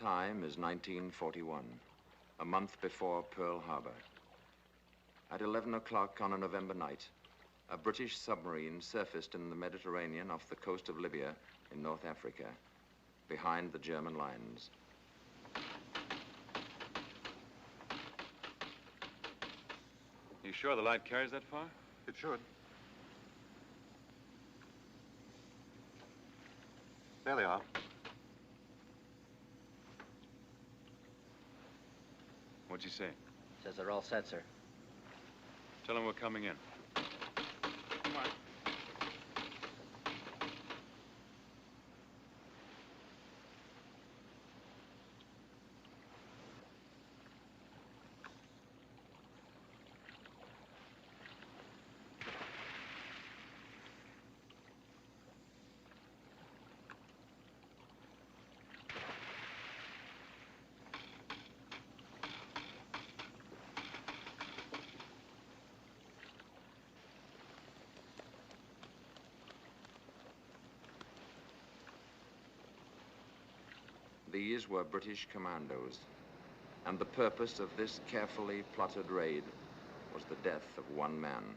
time is 1941, a month before Pearl Harbor. At 11 o'clock on a November night, a British submarine surfaced in the Mediterranean off the coast of Libya in North Africa, behind the German lines. You sure the light carries that far? It should. There they are. What'd you say? Says they're all set, sir. Tell them we're coming in. Come on. These were British commandos, and the purpose of this carefully plotted raid was the death of one man.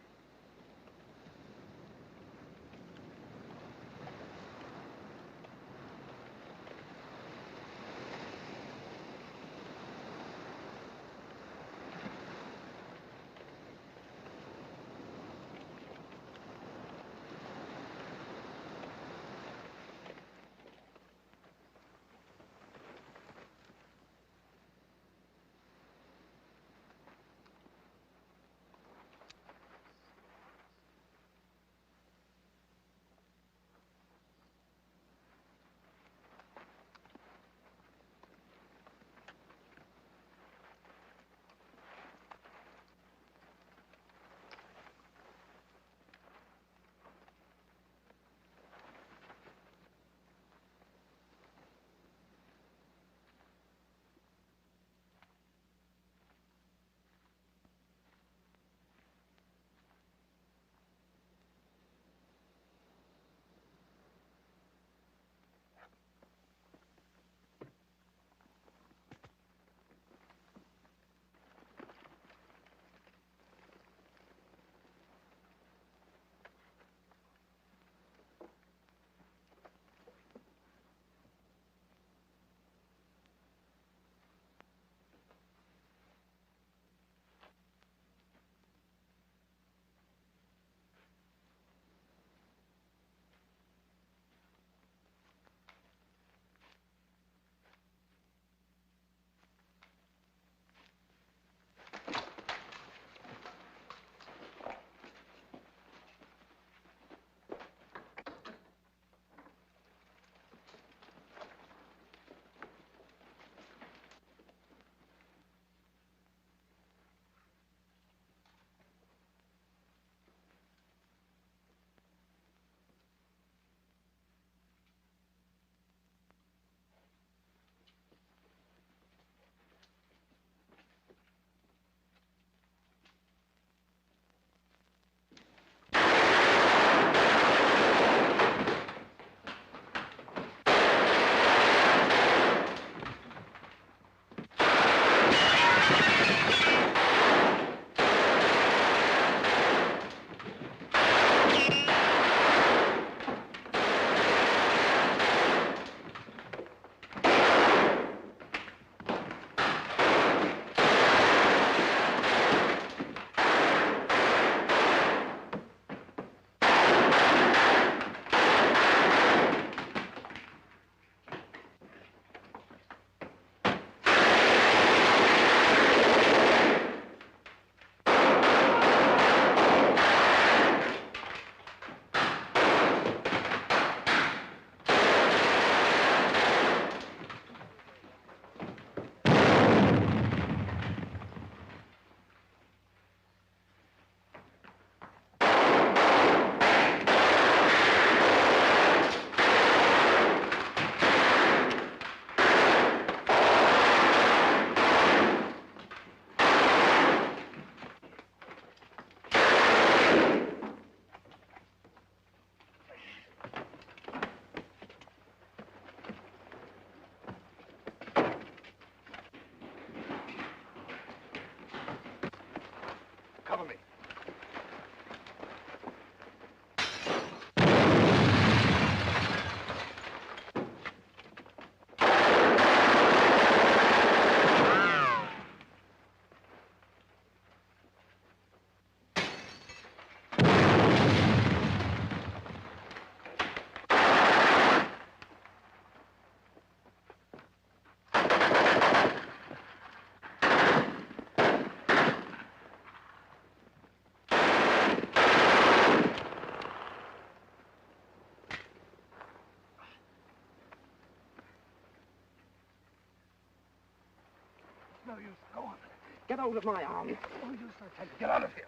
No use. Go on. Get out of my arms. No use, I tell you. Get out of here.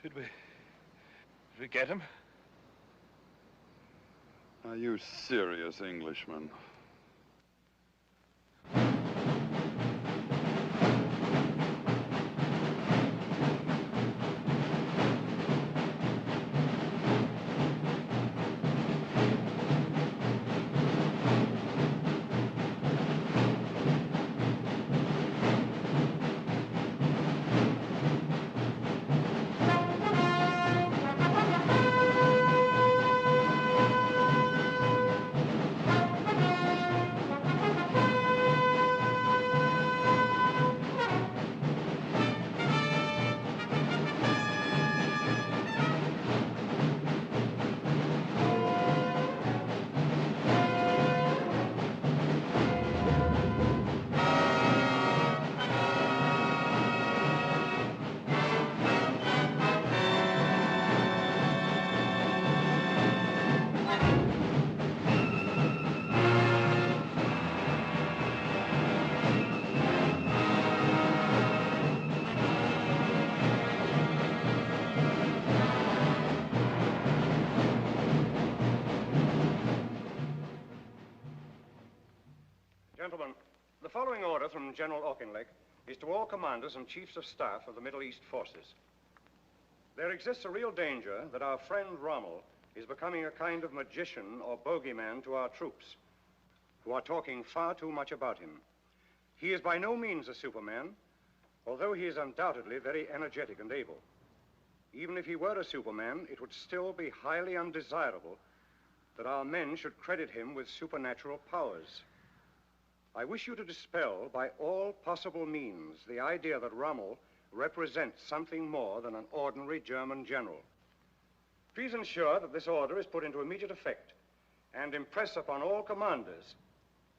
Did we get him? Are you serious, Englishman? Gentlemen, the following order from General Auchinleck is to all commanders and chiefs of staff of the Middle East forces. There exists a real danger that our friend Rommel is becoming a kind of magician or bogeyman to our troops, who are talking far too much about him. He is by no means a Superman, although he is undoubtedly very energetic and able. Even if he were a Superman, it would still be highly undesirable that our men should credit him with supernatural powers. I wish you to dispel by all possible means the idea that Rommel represents something more than an ordinary German general. Please ensure that this order is put into immediate effect and impress upon all commanders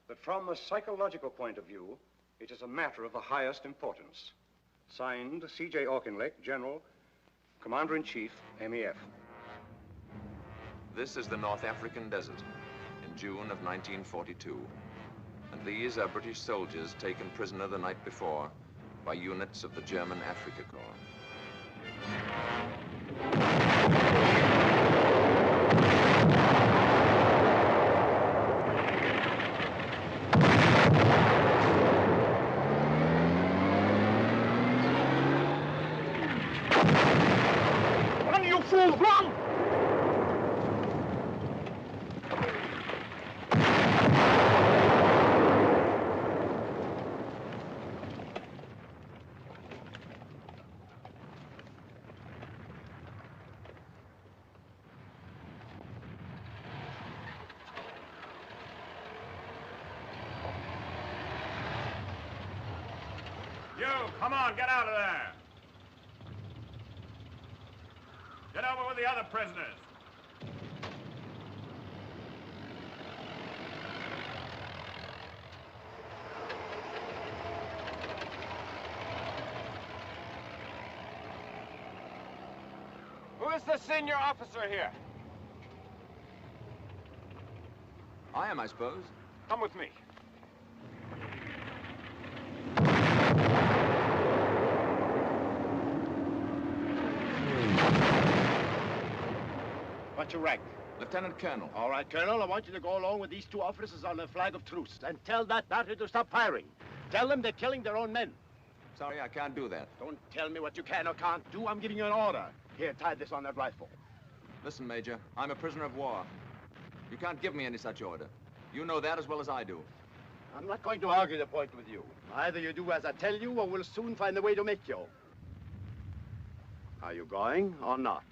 that from a psychological point of view, it is a matter of the highest importance. Signed, C.J. Auchinleck, General, Commander-in-Chief, MEF. This is the North African desert in June of 1942. And these are British soldiers taken prisoner the night before by units of the German Afrika Korps. Run, you fool! Run! You, come on, get out of there. Get over with the other prisoners. Who is the senior officer here? I am, I suppose. Come with me. What's your rank? Lieutenant Colonel. All right, Colonel, I want you to go along with these two officers on a flag of truce and tell that battery to stop firing. Tell them they're killing their own men. Sorry, I can't do that. Don't tell me what you can or can't do. I'm giving you an order. Here, tie this on that rifle. Listen, Major, I'm a prisoner of war. You can't give me any such order. You know that as well as I do. I'm not going to argue the point with you. Either you do as I tell you, or we'll soon find a way to make you. Are you going or not?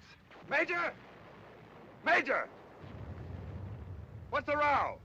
Major! Major! What's the row?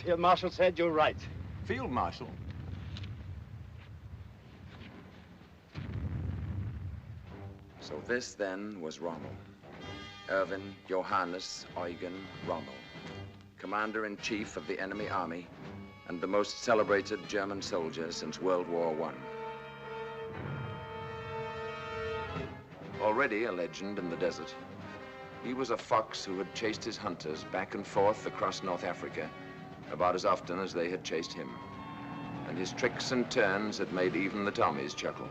Field Marshal said you're right. Field Marshal? So this, then, was Rommel. Erwin Johannes Eugen Rommel, Commander-in-Chief of the enemy army and the most celebrated German soldier since World War I. Already a legend in the desert, he was a fox who had chased his hunters back and forth across North Africa about as often as they had chased him. And his tricks and turns had made even the Tommies chuckle,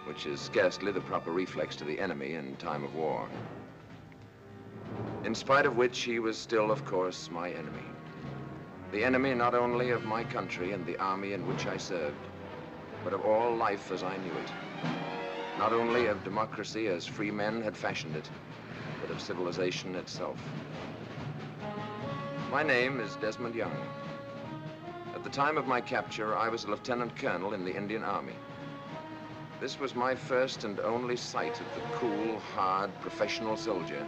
which is scarcely the proper reflex to the enemy in time of war. In spite of which, he was still, of course, my enemy. The enemy not only of my country and the army in which I served, but of all life as I knew it. Not only of democracy as free men had fashioned it, but of civilization itself. My name is Desmond Young. At the time of my capture, I was a lieutenant colonel in the Indian Army. This was my first and only sight of the cool, hard, professional soldier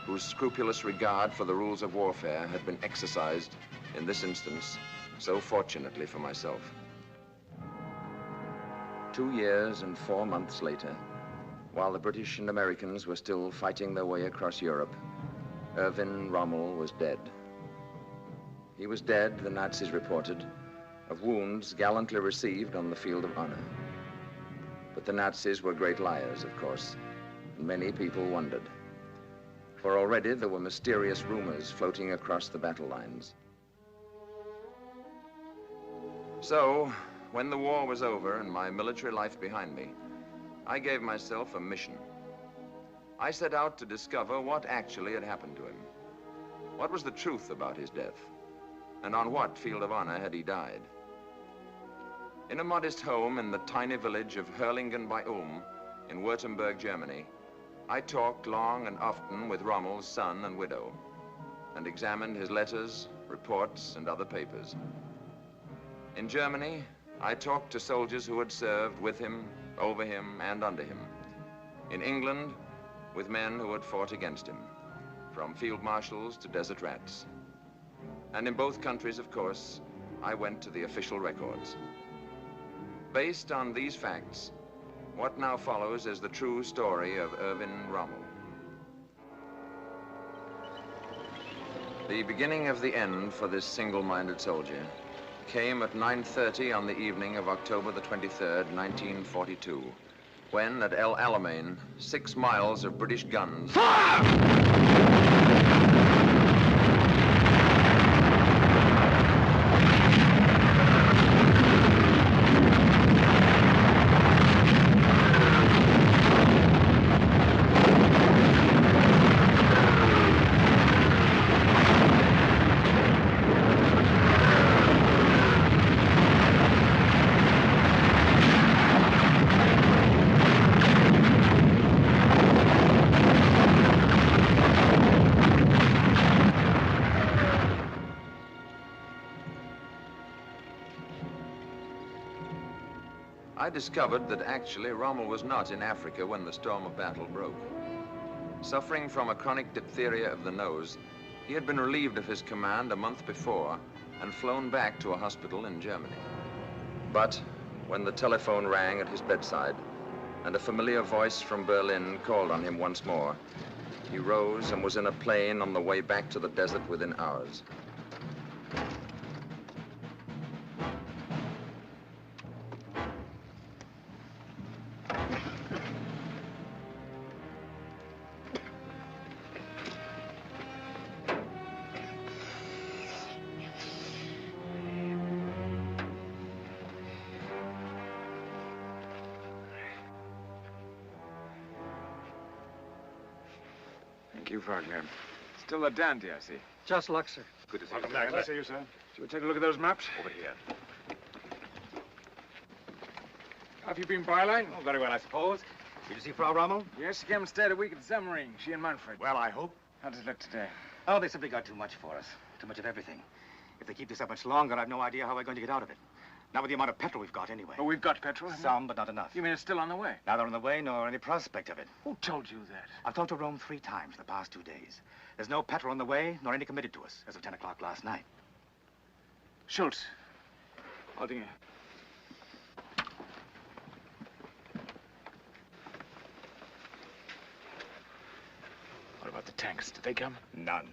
whose scrupulous regard for the rules of warfare had been exercised, in this instance, so fortunately for myself. 2 years and 4 months later, while the British and Americans were still fighting their way across Europe, Erwin Rommel was dead. He was dead, the Nazis reported, of wounds gallantly received on the field of honor. But the Nazis were great liars, of course, and many people wondered. For already there were mysterious rumors floating across the battle lines. So, when the war was over and my military life behind me, I gave myself a mission. I set out to discover what actually had happened to him. What was the truth about his death? And on what field of honor had he died? In a modest home in the tiny village of Hurlingen bei Ulm in Württemberg, Germany, I talked long and often with Rommel's son and widow and examined his letters, reports, and other papers. In Germany, I talked to soldiers who had served with him, over him, and under him. In England, with men who had fought against him, from field marshals to desert rats. And in both countries, of course, I went to the official records. Based on these facts, what now follows is the true story of Erwin Rommel. The beginning of the end for this single-minded soldier came at 9:30 on the evening of October the 23rd, 1942, when at El Alamein, 6 miles of British guns... Fire! I discovered that actually Rommel was not in Africa when the storm of battle broke. Suffering from a chronic diphtheria of the nose, he had been relieved of his command a month before and flown back to a hospital in Germany. But when the telephone rang at his bedside and a familiar voice from Berlin called on him once more, he rose and was in a plane on the way back to the desert within hours. Thank you, Wagner. Still a dandy, I see. Just luck, sir. Good to see Welcome you. back. Good to see you, sir. Shall we take a look at those maps? Over here. How have you been, Byline? Oh, very well, I suppose. Did you see Frau Rommel? Yes, she came and stayed a week at Semmering, she and Manfred. Well, I hope. How does it look today? Oh, they simply got too much for us. Too much of everything. If they keep this up much longer, I've no idea how we're going to get out of it. Not with the amount of petrol we've got, anyway. Oh, we've got petrol, haven't we? Some, but not enough. You mean it's still on the way? Neither on the way nor any prospect of it. Who told you that? I've talked to Rome 3 times in the past 2 days. There's no petrol on the way, nor any committed to us, as of 10 o'clock last night. Schultz. Aldinger. What about the tanks? Did they come? None.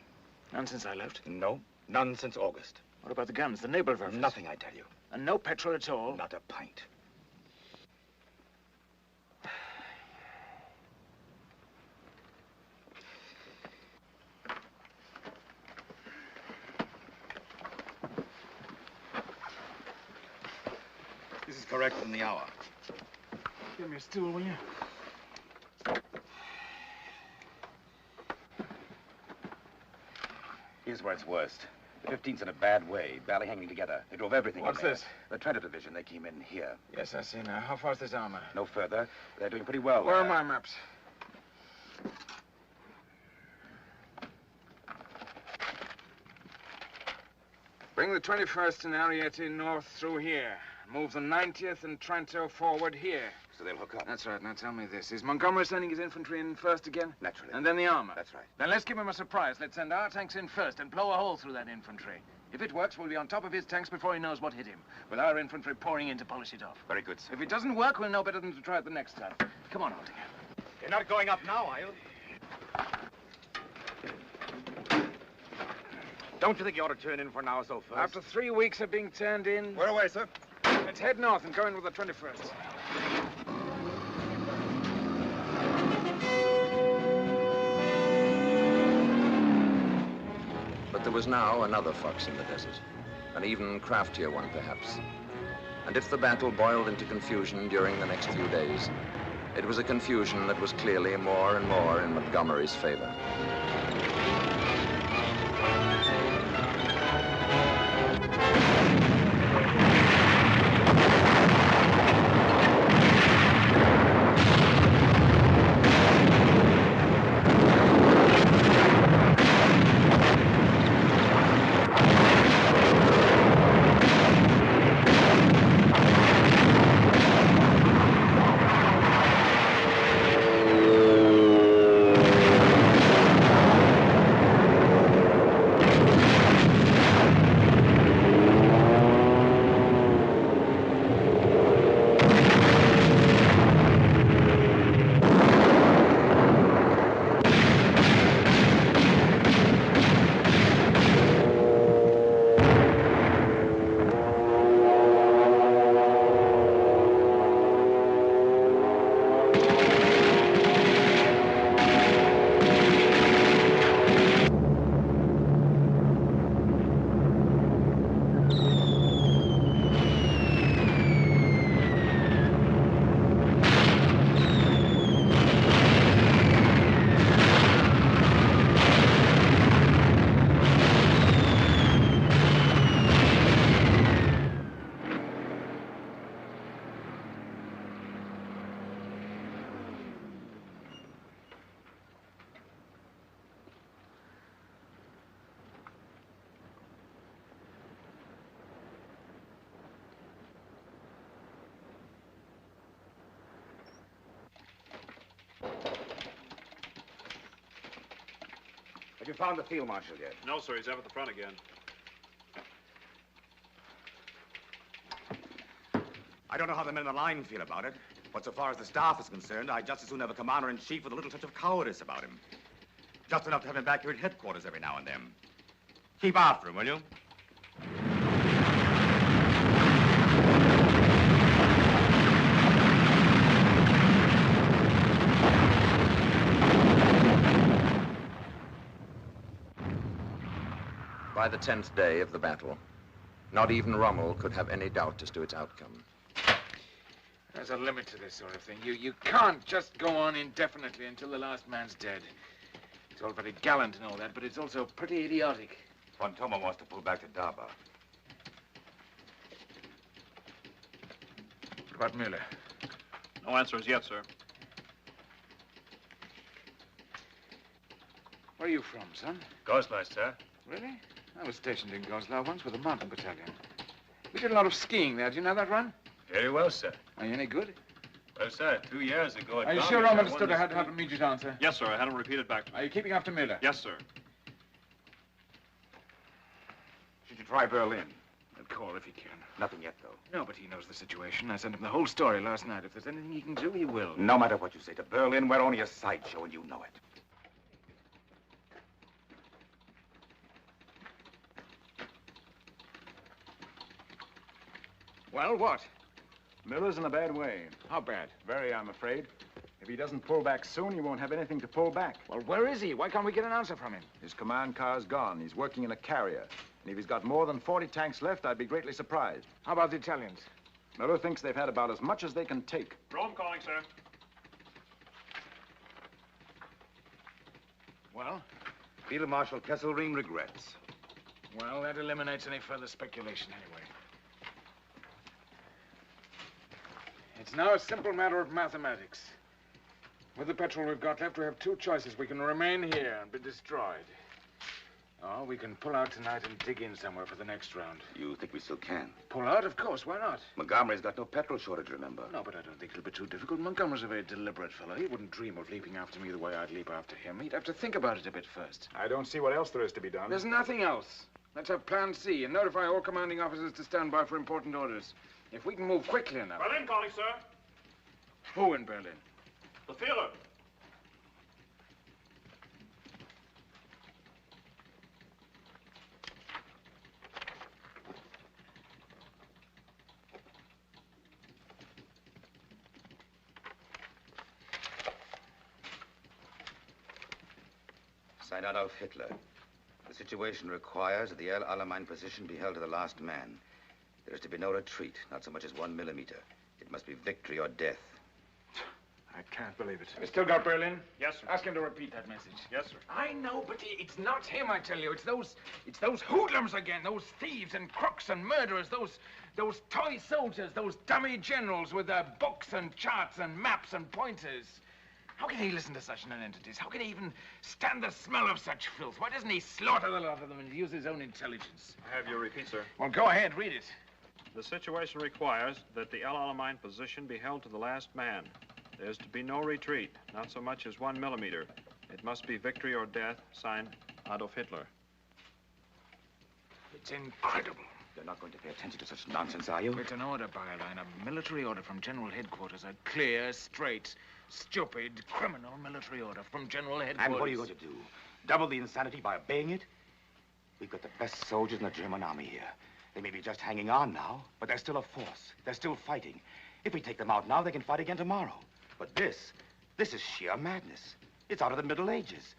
None since I left? No, none since August. What about the guns, the Nebelwerfers? Nothing, I tell you. And no petrol at all? Not a pint. This is correct in the hour. Give me a stool, will you? Here's where it's worst. The 15th's in a bad way, barely hanging together. They drove everything What's in there. this? The Treader Division. They came in here. Yes, I see now. How far's this armor? No further. They're doing pretty well. Where are my maps? Bring the 21st and Ariete north through here. Move the 90th and Trento forward here. So they'll hook up. That's right. Now tell me this. Is Montgomery sending his infantry in first again? Naturally. And then the armor? That's right. Then let's give him a surprise. Let's send our tanks in first and blow a hole through that infantry. If it works, we'll be on top of his tanks before he knows what hit him, with our infantry pouring in to polish it off. Very good, sir. If it doesn't work, we'll know better than to try it the next time. Come on, Aldinger. You're not going up now, are you? Don't you think you ought to turn in for an hour so first? After 3 weeks of being turned in, Where away, sir? let's head north and go in with the 21st. But there was now another fox in the desert, an even craftier one perhaps. And if the battle boiled into confusion during the next few days, it was a confusion that was clearly more and more in Montgomery's favor. Have you found the field marshal yet? No, sir. He's up at the front again. I don't know how the men in the line feel about it, but so far as the staff is concerned, I'd just as soon have a commander-in-chief with a little touch of cowardice about him. Just enough to have him back here at headquarters every now and then. Keep after him, will you? By the 10th day of the battle, not even Rommel could have any doubt as to its outcome. There's a limit to this sort of thing. You can't just go on indefinitely until the last man's dead. It's all very gallant and all that, but it's also pretty idiotic. Fontoma wants to pull back to Daba. What about Miller? No answers yet, sir. Where are you from, son? Goslar, sir. Really? I was stationed in Goslar once with a mountain battalion. We did a lot of skiing there. Do you know that run? Very well, sir. Are you any good? Well, sir, 2 years ago at Are you Darby, sure I'm I understood I won had to this have an immediate answer? Yes, sir. I had him repeated back to me. Are you keeping after Miller? Yes, sir. Should you try Berlin? He'll call if he can. Nothing yet, though. No, but he knows the situation. I sent him the whole story last night. If there's anything he can do, he will. No matter what you say to Berlin, we're only a sideshow, and you know it. Well, what? Miller's in a bad way. How bad? Very, I'm afraid. If he doesn't pull back soon, he won't have anything to pull back. Well, where is he? Why can't we get an answer from him? His command car's gone. He's working in a carrier. And if he's got more than 40 tanks left, I'd be greatly surprised. How about the Italians? Miller thinks they've had about as much as they can take. Rome calling, sir. Well? Field Marshal Kesselring regrets. Well, that eliminates any further speculation anyway. It's now a simple matter of mathematics. With the petrol we've got left, we have two choices. We can remain here and be destroyed. Or we can pull out tonight and dig in somewhere for the next round. You think we still can? Pull out? Of course. Why not? Montgomery's got no petrol shortage, remember? No, but I don't think it'll be too difficult. Montgomery's a very deliberate fellow. He wouldn't dream of leaping after me the way I'd leap after him. He'd have to think about it a bit first. I don't see what else there is to be done. There's nothing else. Let's have Plan C and notify all commanding officers to stand by for important orders. If we can move quickly enough... Berlin calling, sir. Who in Berlin? The Führer. Signed Adolf Hitler. The situation requires that the El Alamein position be held to the last man. There is to be no retreat, not so much as 1 millimeter. It must be victory or death. I can't believe it. You still got Berlin? Yes, sir. Ask him to repeat that message. Yes, sir. I know, but it's not him, I tell you. It's those hoodlums again, those thieves and crooks and murderers, those toy soldiers, those dummy generals with their books and charts and maps and pointers. How can he listen to such nonentities? How can he even stand the smell of such filth? Why doesn't he slaughter the lot of them and use his own intelligence? I have your repeat, sir. Well, go ahead, read it. The situation requires that the El Alamein position be held to the last man. There is to be no retreat, not so much as 1 millimeter. It must be victory or death, signed Adolf Hitler. It's incredible. You're not going to pay attention to such nonsense, are you? It's an order, Byline, a military order from General Headquarters. A clear, straight, stupid, criminal military order from General Headquarters. And what are you going to do? Double the insanity by obeying it? We've got the best soldiers in the German army here. They may be just hanging on now, but they're still a force. They're still fighting. If we take them out now, they can fight again tomorrow. But this is sheer madness. It's out of the Middle Ages.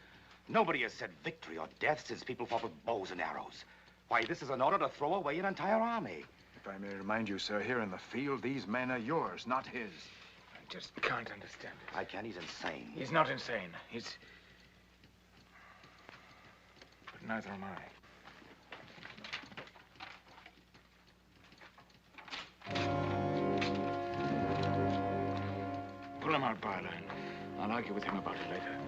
Nobody has said victory or death since people fought with bows and arrows. Why, this is an order to throw away an entire army. If I may remind you, sir, here in the field, these men are yours, not his. I just can't understand it. I can. He's insane. He's not insane. He's... But neither am I. Pull him out, Byline. I'll argue with him about it later.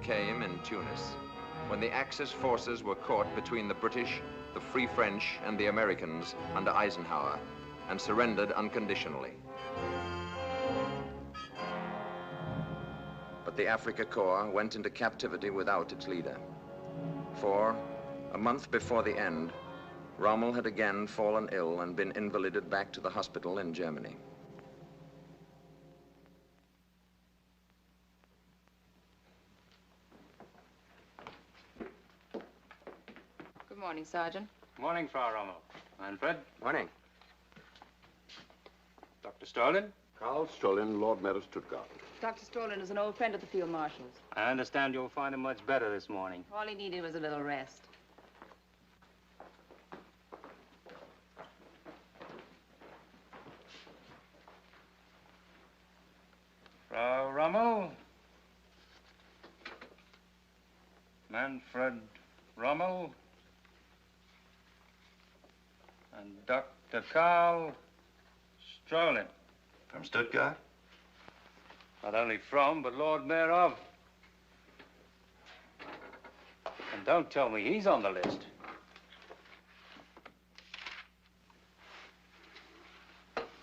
Came in Tunis, when the Axis forces were caught between the British, the Free French, and the Americans under Eisenhower, and surrendered unconditionally. But the Africa Corps went into captivity without its leader. For, a month before the end, Rommel had again fallen ill and been invalided back to the hospital in Germany. Good morning, Sergeant. Morning, Frau Rommel. Manfred. Morning. Dr. Stalin. Karl Stolin, Lord Mayor of Stuttgart. Dr. Strollin is an old friend of the Field Marshal's. I understand you'll find him much better this morning. All he needed was a little rest. Frau Rommel. Rommel. Manfred Rommel. And Dr. Carl Strolin. From Stuttgart? Not only from, but Lord Mayor of. And don't tell me he's on the list.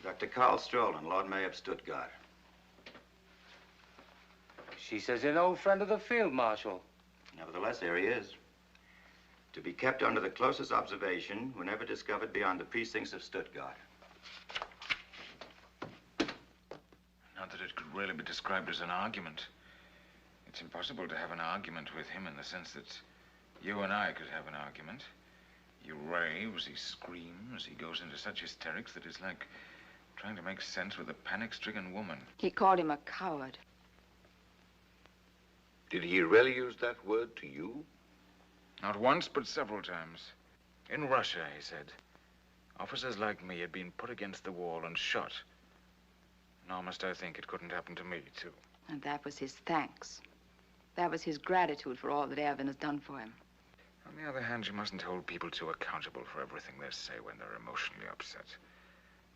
Dr. Carl Strolin, Lord Mayor of Stuttgart. She says he's an old friend of the Field Marshal. Nevertheless, there he is. To be kept under the closest observation whenever discovered beyond the precincts of Stuttgart. Not that it could really be described as an argument. It's impossible to have an argument with him in the sense that you and I could have an argument. He raves, he screams, he goes into such hysterics that it's like trying to make sense with a panic-stricken woman. He called him a coward. Did he really use that word to you? Not once, but several times. In Russia, he said, officers like me had been put against the wall and shot. Nor must I think it couldn't happen to me, too. And that was his thanks. That was his gratitude for all that Erwin has done for him. On the other hand, you mustn't hold people too accountable for everything they say when they're emotionally upset.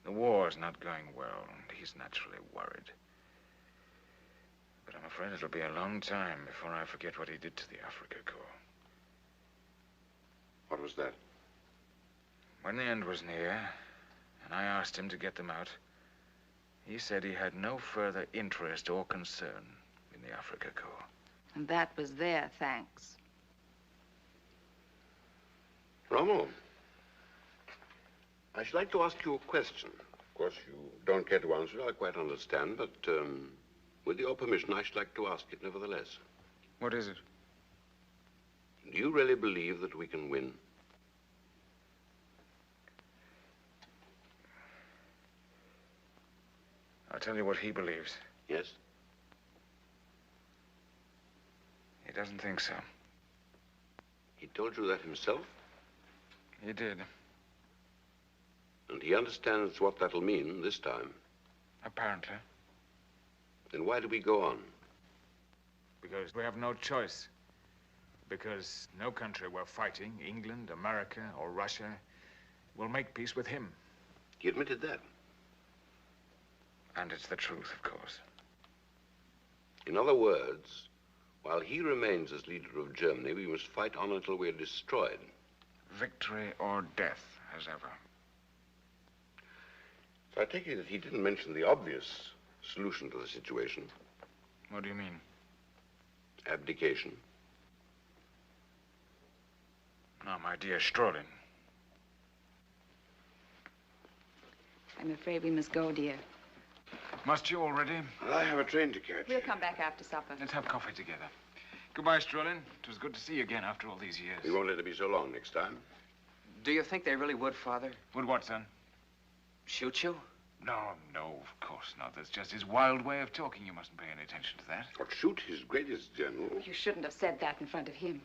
The war's not going well, and he's naturally worried. But I'm afraid it'll be a long time before I forget what he did to the Africa Corps. What was that? When the end was near, and I asked him to get them out, he said he had no further interest or concern in the Africa Corps. And that was their thanks. Rommel, I should like to ask you a question. Of course, you don't care to answer it, I quite understand, but with your permission, I should like to ask it nevertheless. What is it? Do you really believe that we can win? I'll tell you what he believes. Yes? He doesn't think so. He told you that himself? He did. And he understands what that'll mean this time. Apparently. Then why do we go on? Because we have no choice. Because no country we're fighting, England, America, or Russia, will make peace with him. He admitted that. And it's the truth, of course. In other words, while he remains as leader of Germany, we must fight on until we're destroyed. Victory or death, as ever. So I take it that he didn't mention the obvious solution to the situation. What do you mean? Abdication. No, my dear Strolin. I'm afraid we must go, dear. Must you already? I have a train to catch. We'll come back after supper. Let's have coffee together. Goodbye, Strolin. It was good to see you again after all these years. We won't let it be so long next time. Do you think they really would, Father? Would what, son? Shoot you? No, of course not. That's just his wild way of talking. You mustn't pay any attention to that. Or shoot his greatest general. You shouldn't have said that in front of him.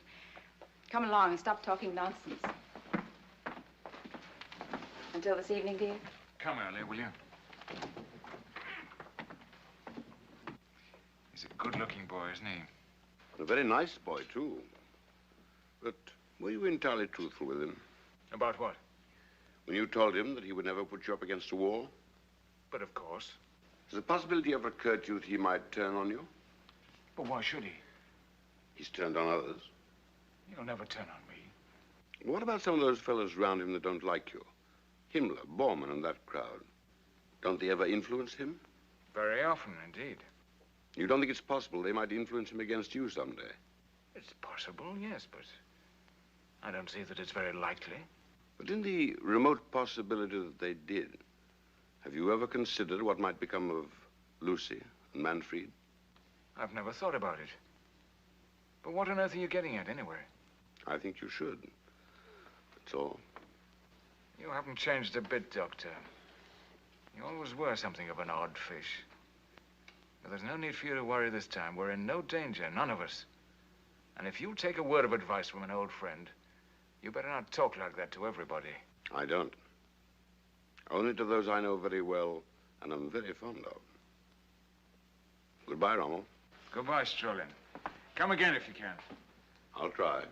Come along and stop talking nonsense. Until this evening, dear? Come earlier, will you? He's a good-looking boy, isn't he? A very nice boy, too. But were you entirely truthful with him? About what? When you told him that he would never put you up against a wall? But of course. Has the possibility ever occurred to you that he might turn on you? But why should he? He's turned on others. He'll never turn on me. What about some of those fellows around him that don't like you? Himmler, Bormann, and that crowd. Don't they ever influence him? Very often, indeed. You don't think it's possible they might influence him against you someday? It's possible, yes, but I don't see that it's very likely. But in the remote possibility that they did, have you ever considered what might become of Lucy and Manfred? I've never thought about it. But what on earth are you getting at, anyway? I think you should. That's all. You haven't changed a bit, Doctor. You always were something of an odd fish. But there's no need for you to worry this time. We're in no danger, none of us. And if you take a word of advice from an old friend, you better not talk like that to everybody. I don't. Only to those I know very well and am very fond of. Goodbye, Rommel. Goodbye, Strolin. Come again if you can. I'll try.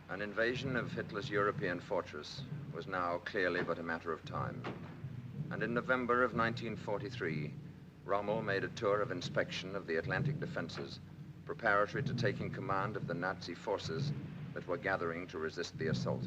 An invasion of Hitler's European fortress was now clearly but a matter of time. And in November of 1943, Rommel made a tour of inspection of the Atlantic defenses, preparatory to taking command of the Nazi forces that were gathering to resist the assault.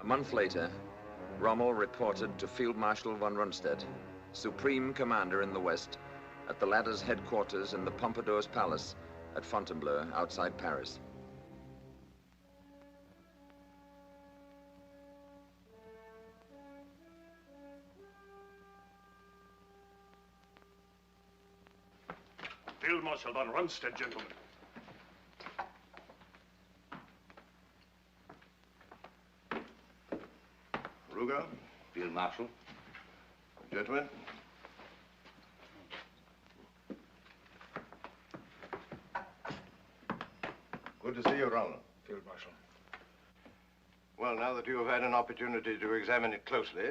A month later, Rommel reported to Field Marshal von Rundstedt, supreme commander in the West, at the latter's headquarters in the Pompadour's Palace at Fontainebleau, outside Paris. Field Marshal von Rundstedt, gentlemen. Ruger, Field Marshal. Gentlemen. Good to see you, Rommel. Field Marshal. Well, now that you have had an opportunity to examine it closely,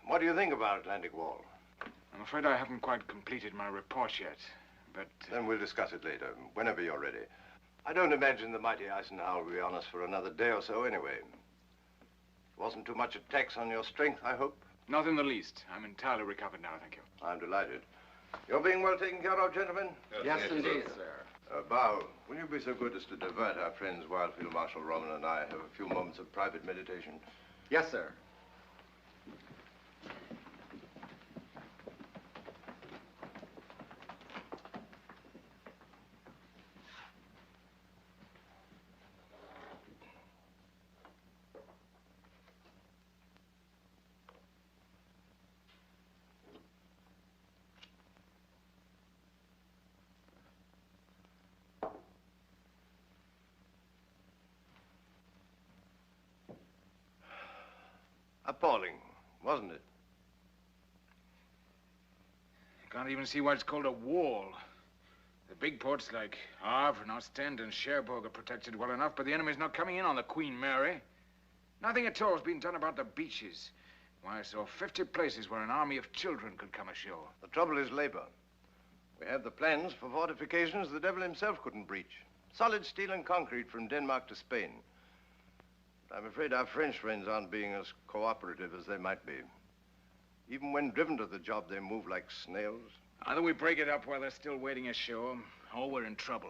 what do you think about Atlantic Wall? I'm afraid I haven't quite completed my report yet, but... Then we'll discuss it later, whenever you're ready. I don't imagine the mighty Eisenhower will be on us for another day or so anyway. Wasn't too much a tax on your strength, I hope? Not in the least. I'm entirely recovered now, thank you. I'm delighted. You're being well taken care of, gentlemen? Yes, indeed, sir. Bow, will you be so good as to divert our friends while Field Marshal Roman and I have a few moments of private meditation? Yes, sir. Appalling, wasn't it? You can't even see why it's called a wall. The big ports like Havre and Ostend and Cherbourg are protected well enough, but the enemy's not coming in on the Queen Mary. Nothing at all has been done about the beaches. Why, I saw 50 places where an army of children could come ashore. The trouble is labor. We have the plans for fortifications the devil himself couldn't breach. Solid steel and concrete from Denmark to Spain. But I'm afraid our French friends aren't being as cooperative as they might be. Even when driven to the job, they move like snails. Either we break it up while they're still waiting ashore, or we're in trouble.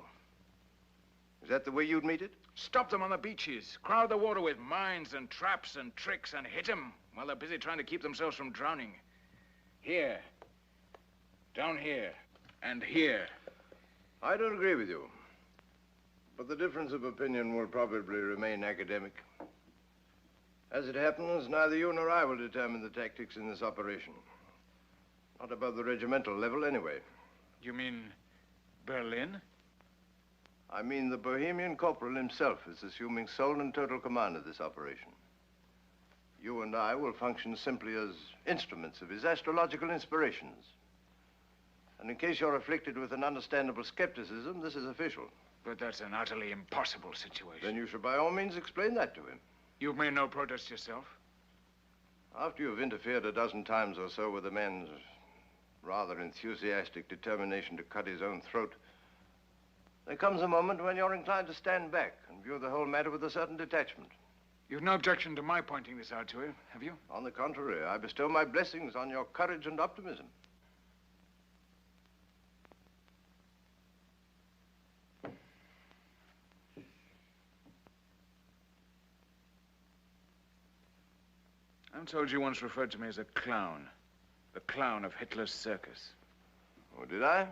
Is that the way you'd meet it? Stop them on the beaches. Crowd the water with mines and traps and tricks and hit them while they're busy trying to keep themselves from drowning. Here. Down here. And here. I don't agree with you. But the difference of opinion will probably remain academic. As it happens, neither you nor I will determine the tactics in this operation. Not above the regimental level, anyway. You mean Berlin? I mean the Bohemian corporal himself is assuming sole and total command of this operation. You and I will function simply as instruments of his astrological inspirations. And in case you're afflicted with an understandable skepticism, this is official. But that's an utterly impossible situation. Then you should by all means explain that to him. You've made no protest yourself? After you've interfered a dozen times or so with a man's rather enthusiastic determination to cut his own throat, there comes a moment when you're inclined to stand back and view the whole matter with a certain detachment. You've no objection to my pointing this out to him, have you? On the contrary, I bestow my blessings on your courage and optimism. I'm told you once referred to me as a clown. The clown of Hitler's circus. Oh, did I?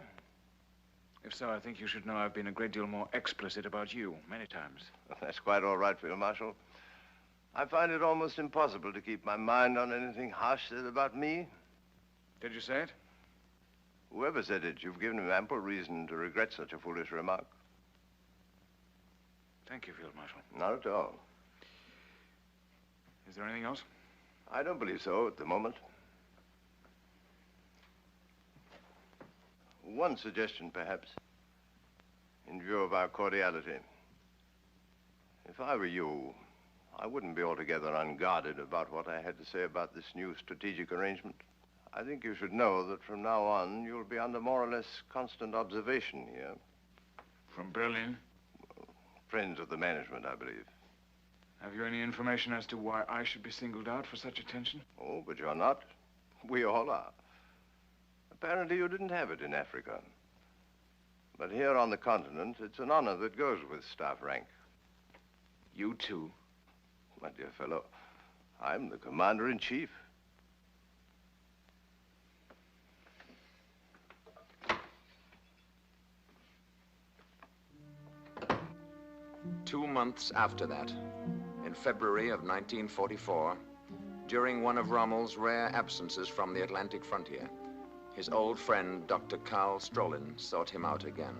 If so, I think you should know I've been a great deal more explicit about you, many times. Well, that's quite all right, Field Marshal. I find it almost impossible to keep my mind on anything harsh said about me. Did you say it? Whoever said it, you've given him ample reason to regret such a foolish remark. Thank you, Field Marshal. Not at all. Is there anything else? I don't believe so at the moment. One suggestion, perhaps, in view of our cordiality. If I were you, I wouldn't be altogether unguarded about what I had to say about this new strategic arrangement. I think you should know that from now on, you'll be under more or less constant observation here. From Berlin? Well, friends of the management, I believe. Have you any information as to why I should be singled out for such attention? Oh, but you're not. We all are. Apparently you didn't have it in Africa. But here on the continent, it's an honor that goes with staff rank. You too? My dear fellow, I'm the commander-in-chief. Two months after that, in February of 1944, during one of Rommel's rare absences from the Atlantic frontier, his old friend, Dr. Karl Strolin, sought him out again.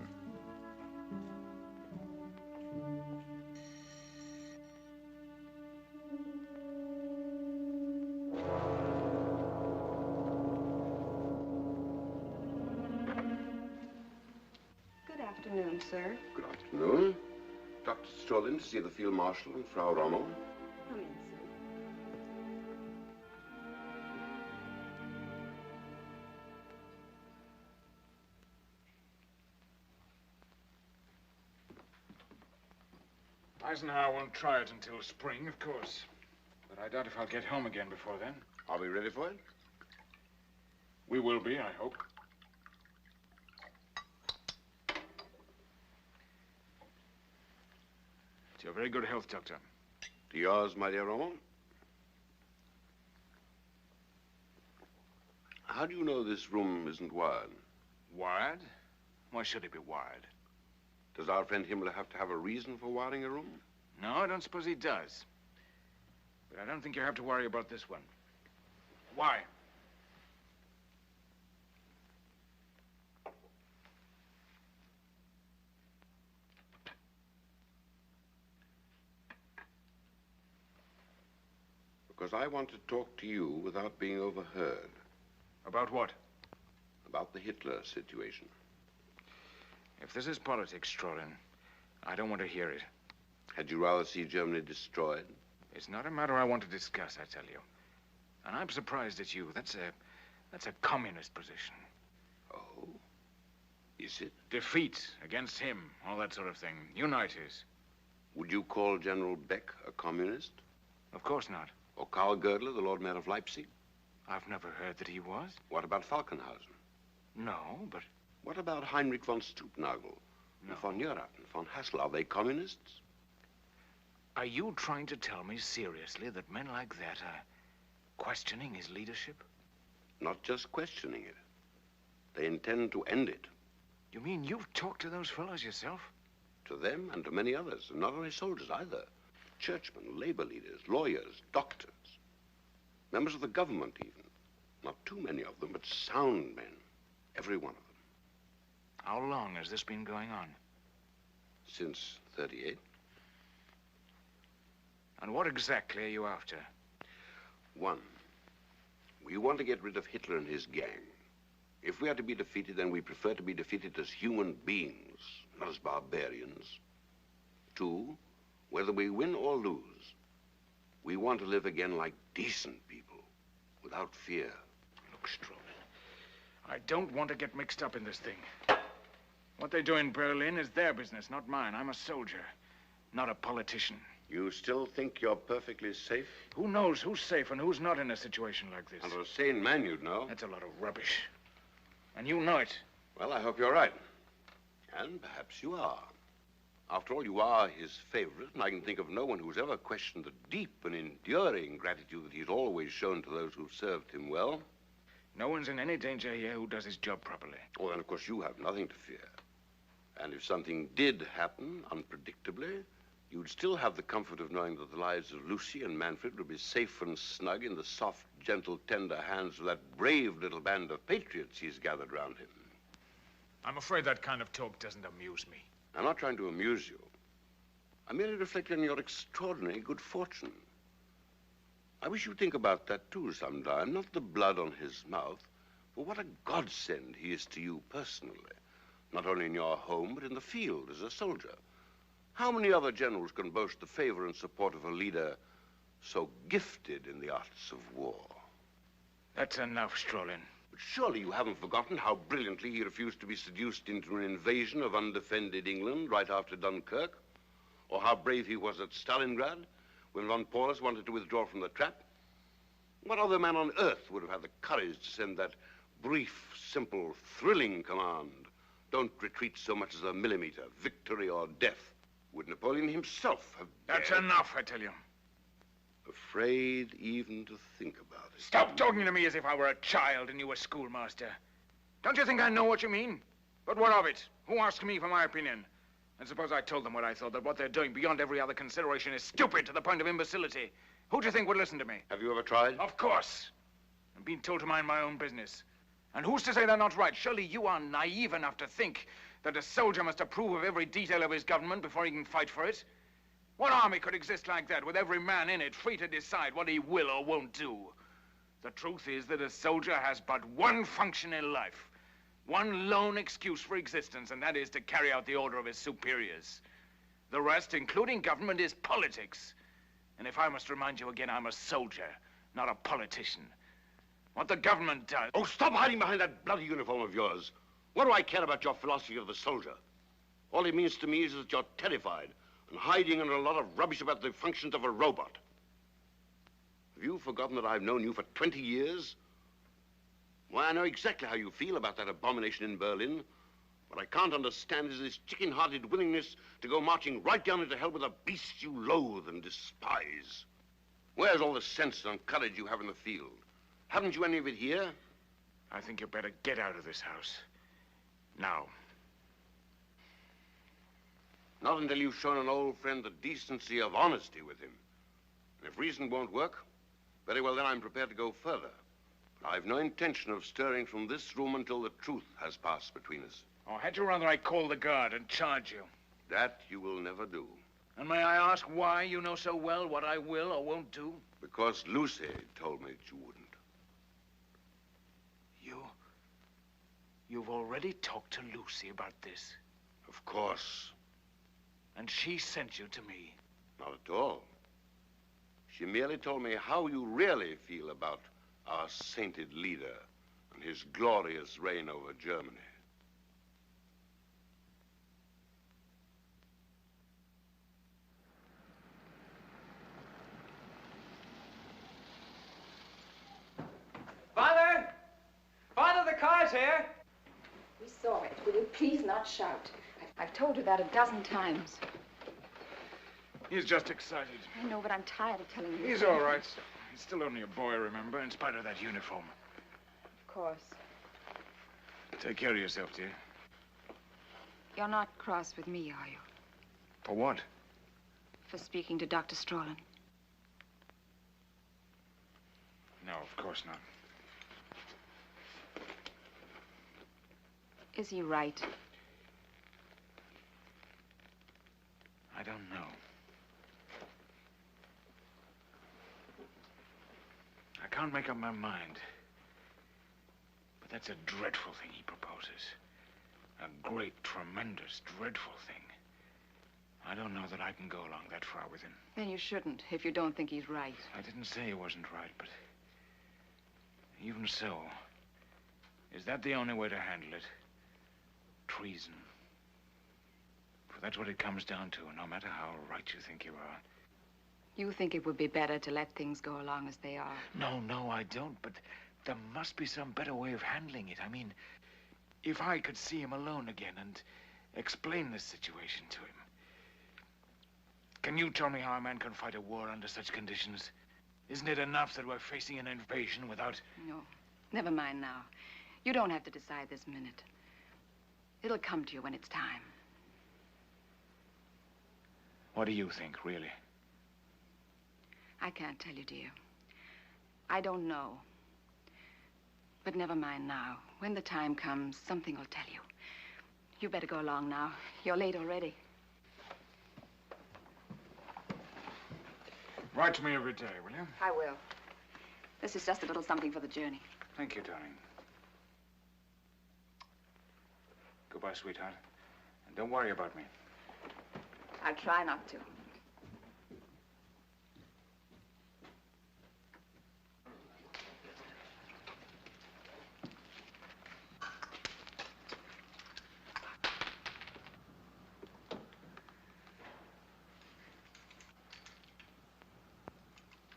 Good afternoon, sir. Good afternoon. Dr. Strolin to see the Field Marshal and Frau Rommel. Come in, sir. Eisenhower won't try it until spring, of course. But I doubt if I'll get home again before then. Are we ready for it? We will be, I hope. To your very good health, Doctor. To yours, my dear Rommel. How do you know this room isn't wired? Wired? Why should it be wired? Does our friend Himmler have to have a reason for wiring a room? No, I don't suppose he does. But I don't think you have to worry about this one. Why? Because I want to talk to you without being overheard. About what? About the Hitler situation. If this is politics, Strolin, I don't want to hear it. Had you rather see Germany destroyed? It's not a matter I want to discuss, I tell you. And I'm surprised at you. That's a communist position. Oh? Is it? Defeat against him, all that sort of thing. Unite us. Would you call General Beck a communist? Of course not. Or Karl Gödler, the Lord Mayor of Leipzig? I've never heard that he was. What about Falkenhausen? No, but... What about Heinrich von Stupnagel? No. And von Neurath and von Hassel? Are they communists? Are you trying to tell me seriously that men like that are questioning his leadership? Not just questioning it. They intend to end it. You mean you've talked to those fellows yourself? To them and to many others, and not only soldiers either. Churchmen, labor leaders, lawyers, doctors. Members of the government even. Not too many of them, but sound men. Every one of them. How long has this been going on? Since 38. And what exactly are you after? One, we want to get rid of Hitler and his gang. If we are to be defeated, then we prefer to be defeated as human beings, not as barbarians. Two, whether we win or lose, we want to live again like decent people, without fear. Look, Strowman, I don't want to get mixed up in this thing. What they do in Berlin is their business, not mine. I'm a soldier, not a politician. You still think you're perfectly safe? Who knows who's safe and who's not in a situation like this? Under a sane man, you'd know. That's a lot of rubbish. And you know it. Well, I hope you're right. And perhaps you are. After all, you are his favorite, and I can think of no one who's ever questioned the deep and enduring gratitude that he's always shown to those who've served him well. No one's in any danger here who does his job properly. Oh, then, of course, you have nothing to fear. And if something did happen unpredictably, you'd still have the comfort of knowing that the lives of Lucy and Manfred would be safe and snug in the soft, gentle, tender hands of that brave little band of patriots he's gathered round him. I'm afraid that kind of talk doesn't amuse me. I'm not trying to amuse you. I'm merely reflecting on your extraordinary good fortune. I wish you'd think about that, too, sometime. Not the blood on his mouth, but what a godsend he is to you personally. Not only in your home, but in the field as a soldier. How many other generals can boast the favor and support of a leader so gifted in the arts of war? That's enough, Strolin. But surely you haven't forgotten how brilliantly he refused to be seduced into an invasion of undefended England right after Dunkirk? Or how brave he was at Stalingrad when von Paulus wanted to withdraw from the trap? What other man on earth would have had the courage to send that brief, simple, thrilling command? Don't retreat so much as a millimeter, victory or death. Would Napoleon himself have dared? That's enough, I tell you. Afraid even to think about it. Stop talking to me as if I were a child and you were schoolmaster. Don't you think I know what you mean? But what of it? Who asked me for my opinion? And suppose I told them what I thought, that what they're doing beyond every other consideration is stupid to the point of imbecility. Who do you think would listen to me? Have you ever tried? Of course. I'm being told to mind my own business. And who's to say they're not right? Surely you are naive enough to think that a soldier must approve of every detail of his government before he can fight for it. What army could exist like that, with every man in it free to decide what he will or won't do? The truth is that a soldier has but one function in life, one lone excuse for existence, and that is to carry out the order of his superiors. The rest, including government, is politics. And if I must remind you again, I'm a soldier, not a politician. What the government does... Oh, stop hiding behind that bloody uniform of yours. What do I care about your philosophy of the soldier? All it means to me is that you're terrified and hiding under a lot of rubbish about the functions of a robot. Have you forgotten that I've known you for 20 years? Why, I know exactly how you feel about that abomination in Berlin. What I can't understand is this chicken-hearted willingness to go marching right down into hell with a beast you loathe and despise. Where's all the sense and courage you have in the field? Haven't you any of it here? I think you better get out of this house. Now. Not until you've shown an old friend the decency of honesty with him. And if reason won't work, very well, then I'm prepared to go further. But I've no intention of stirring from this room until the truth has passed between us. Or had you rather I call the guard and charge you? That you will never do. And may I ask why you know so well what I will or won't do? Because Lucy told me that you wouldn't. You've already talked to Lucy about this? Of course. And she sent you to me? Not at all. She merely told me how you really feel about our sainted leader and his glorious reign over Germany. Father! Father, the car's here! We saw it. Will you please not shout? I've told you that a dozen times. He's just excited. I know, but I'm tired of telling you. He's all right. He's still only a boy, remember, in spite of that uniform. Of course. Take care of yourself, dear. You're not cross with me, are you? For what? For speaking to Dr. Strolin. No, of course not. Is he right? I don't know. I can't make up my mind. But that's a dreadful thing he proposes. A great, tremendous, dreadful thing. I don't know that I can go along that far with him. Then you shouldn't, if you don't think he's right. I didn't say he wasn't right, but even so, is that the only way to handle it? Treason. For that's what it comes down to, no matter how right you think you are. You think it would be better to let things go along as they are? No, I don't, but there must be some better way of handling it. I mean, if I could see him alone again and explain this situation to him. Can you tell me how a man can fight a war under such conditions? Isn't it enough that we're facing an invasion without... No, never mind now. You don't have to decide this minute. It'll come to you when it's time. What do you think, really? I can't tell you, dear. I don't know. But never mind now. When the time comes, something will tell you. You better go along now. You're late already. Write to me every day, will you? I will. This is just a little something for the journey. Thank you, darling. Goodbye, sweetheart. And don't worry about me. I'll try not to.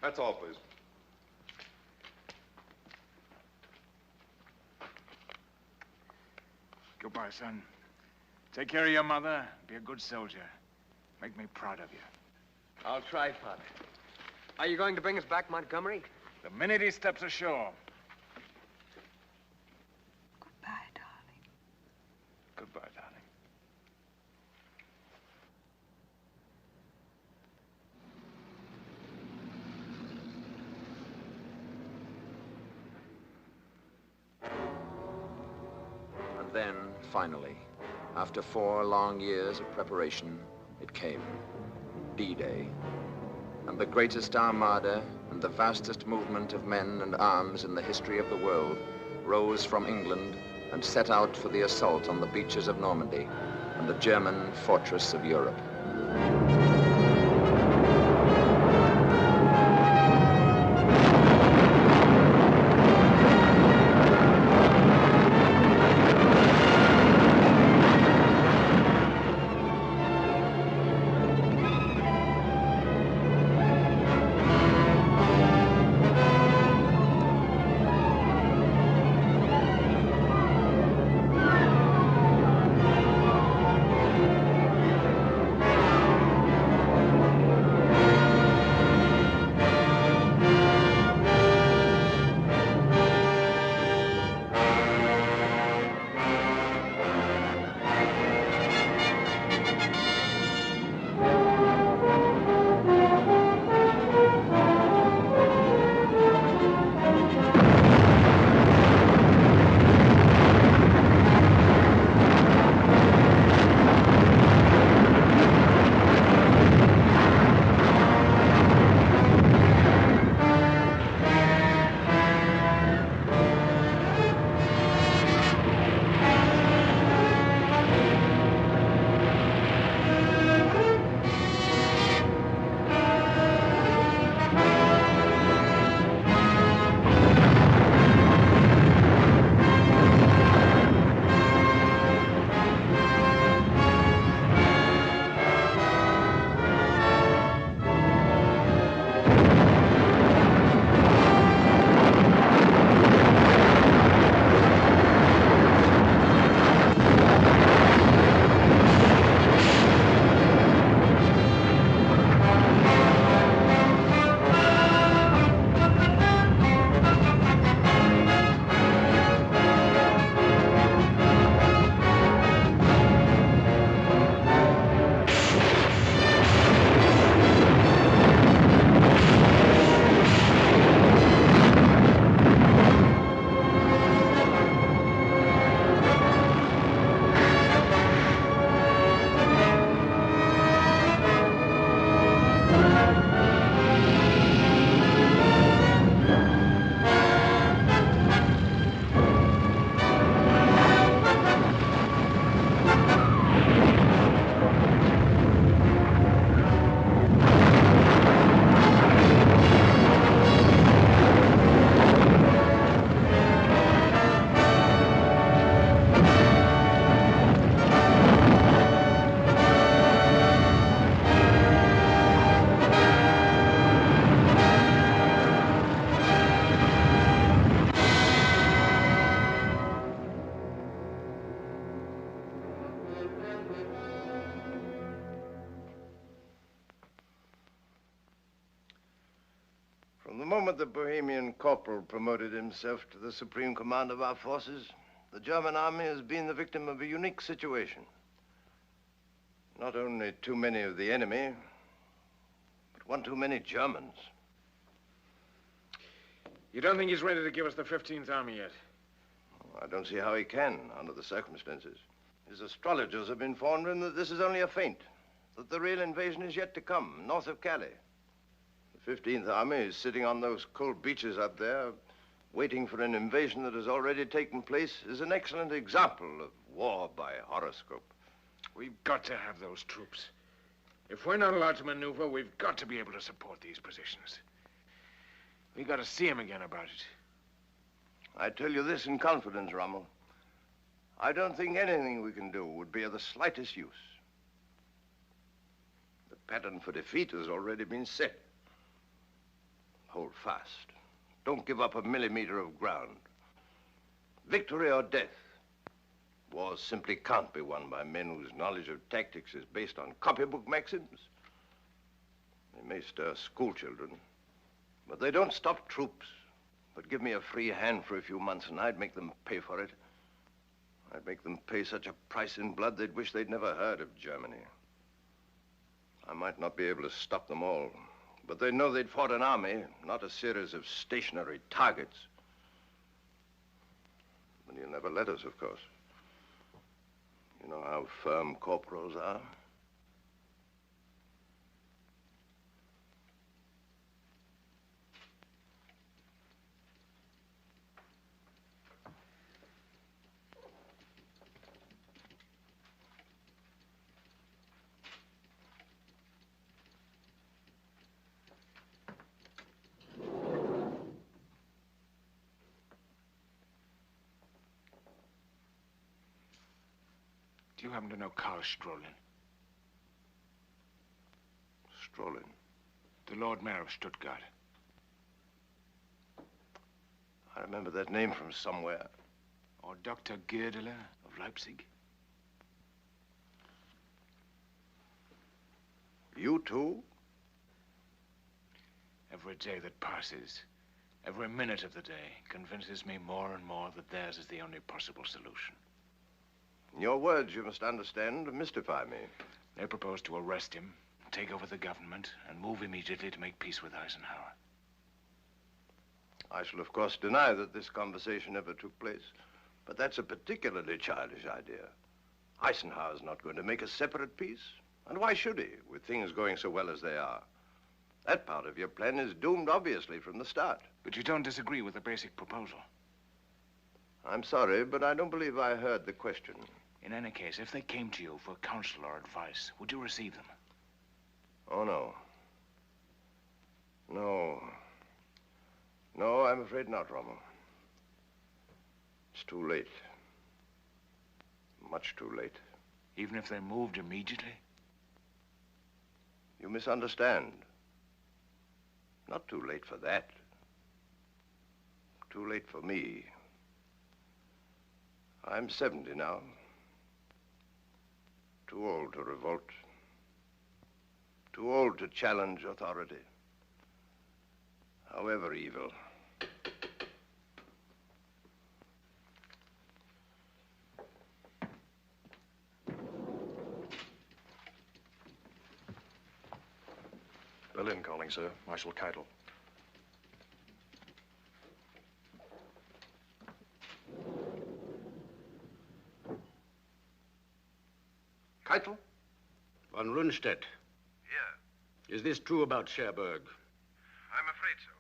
That's all, please. Goodbye, son. Take care of your mother. Be a good soldier. Make me proud of you. I'll try, Father. Are you going to bring us back Montgomery? The minute he steps ashore. Goodbye, darling. Goodbye, darling. And then, finally, after 4 long years of preparation, it came. D-Day. And the greatest armada and the vastest movement of men and arms in the history of the world rose from England and set out for the assault on the beaches of Normandy and the German fortress of Europe. From the moment the Bohemian corporal promoted himself to the supreme command of our forces, the German army has been the victim of a unique situation. Not only too many of the enemy, but one too many Germans. You don't think he's ready to give us the 15th Army yet? I don't see how he can, under the circumstances. His astrologers have informed him that this is only a feint, that the real invasion is yet to come, north of Calais. The 15th Army is sitting on those cold beaches up there, waiting for an invasion that has already taken place, is an excellent example of war by horoscope. We've got to have those troops. If we're not allowed to maneuver, we've got to be able to support these positions. We've got to see him again about it. I tell you this in confidence, Rommel. I don't think anything we can do would be of the slightest use. The pattern for defeat has already been set. Hold fast. Don't give up a millimeter of ground. Victory or death. War simply can't be won by men whose knowledge of tactics is based on copybook maxims. They may stir schoolchildren, but they don't stop troops. But give me a free hand for a few months and I'd make them pay for it. I'd make them pay such a price in blood they'd wish they'd never heard of Germany. I might not be able to stop them all, but they'd know they'd fought an army, not a series of stationary targets. But you'll never let us, of course. You know how firm corporals are. Do you happen to know Karl Strolin? Strolin? The Lord Mayor of Stuttgart. I remember that name from somewhere. Or Dr. Goerdeler of Leipzig. You too? Every day that passes, every minute of the day, convinces me more and more that theirs is the only possible solution. Your words, you must understand, mystify me. They propose to arrest him, take over the government, and move immediately to make peace with Eisenhower. I shall, of course, deny that this conversation ever took place, but that's a particularly childish idea. Eisenhower's not going to make a separate peace, and why should he, with things going so well as they are? That part of your plan is doomed, obviously, from the start. But you don't disagree with the basic proposal? I'm sorry, but I don't believe I heard the question. In any case, if they came to you for counsel or advice, would you receive them? Oh, no. No. No, I'm afraid not, Rommel. It's too late. Much too late. Even if they moved immediately? You misunderstand. Not too late for that. Too late for me. I'm 70 now. Too old to revolt. Too old to challenge authority, however evil. Berlin calling, sir. Marshal Keitel. Keitel? Von Rundstedt. Yeah. Is this true about Cherbourg? I'm afraid so.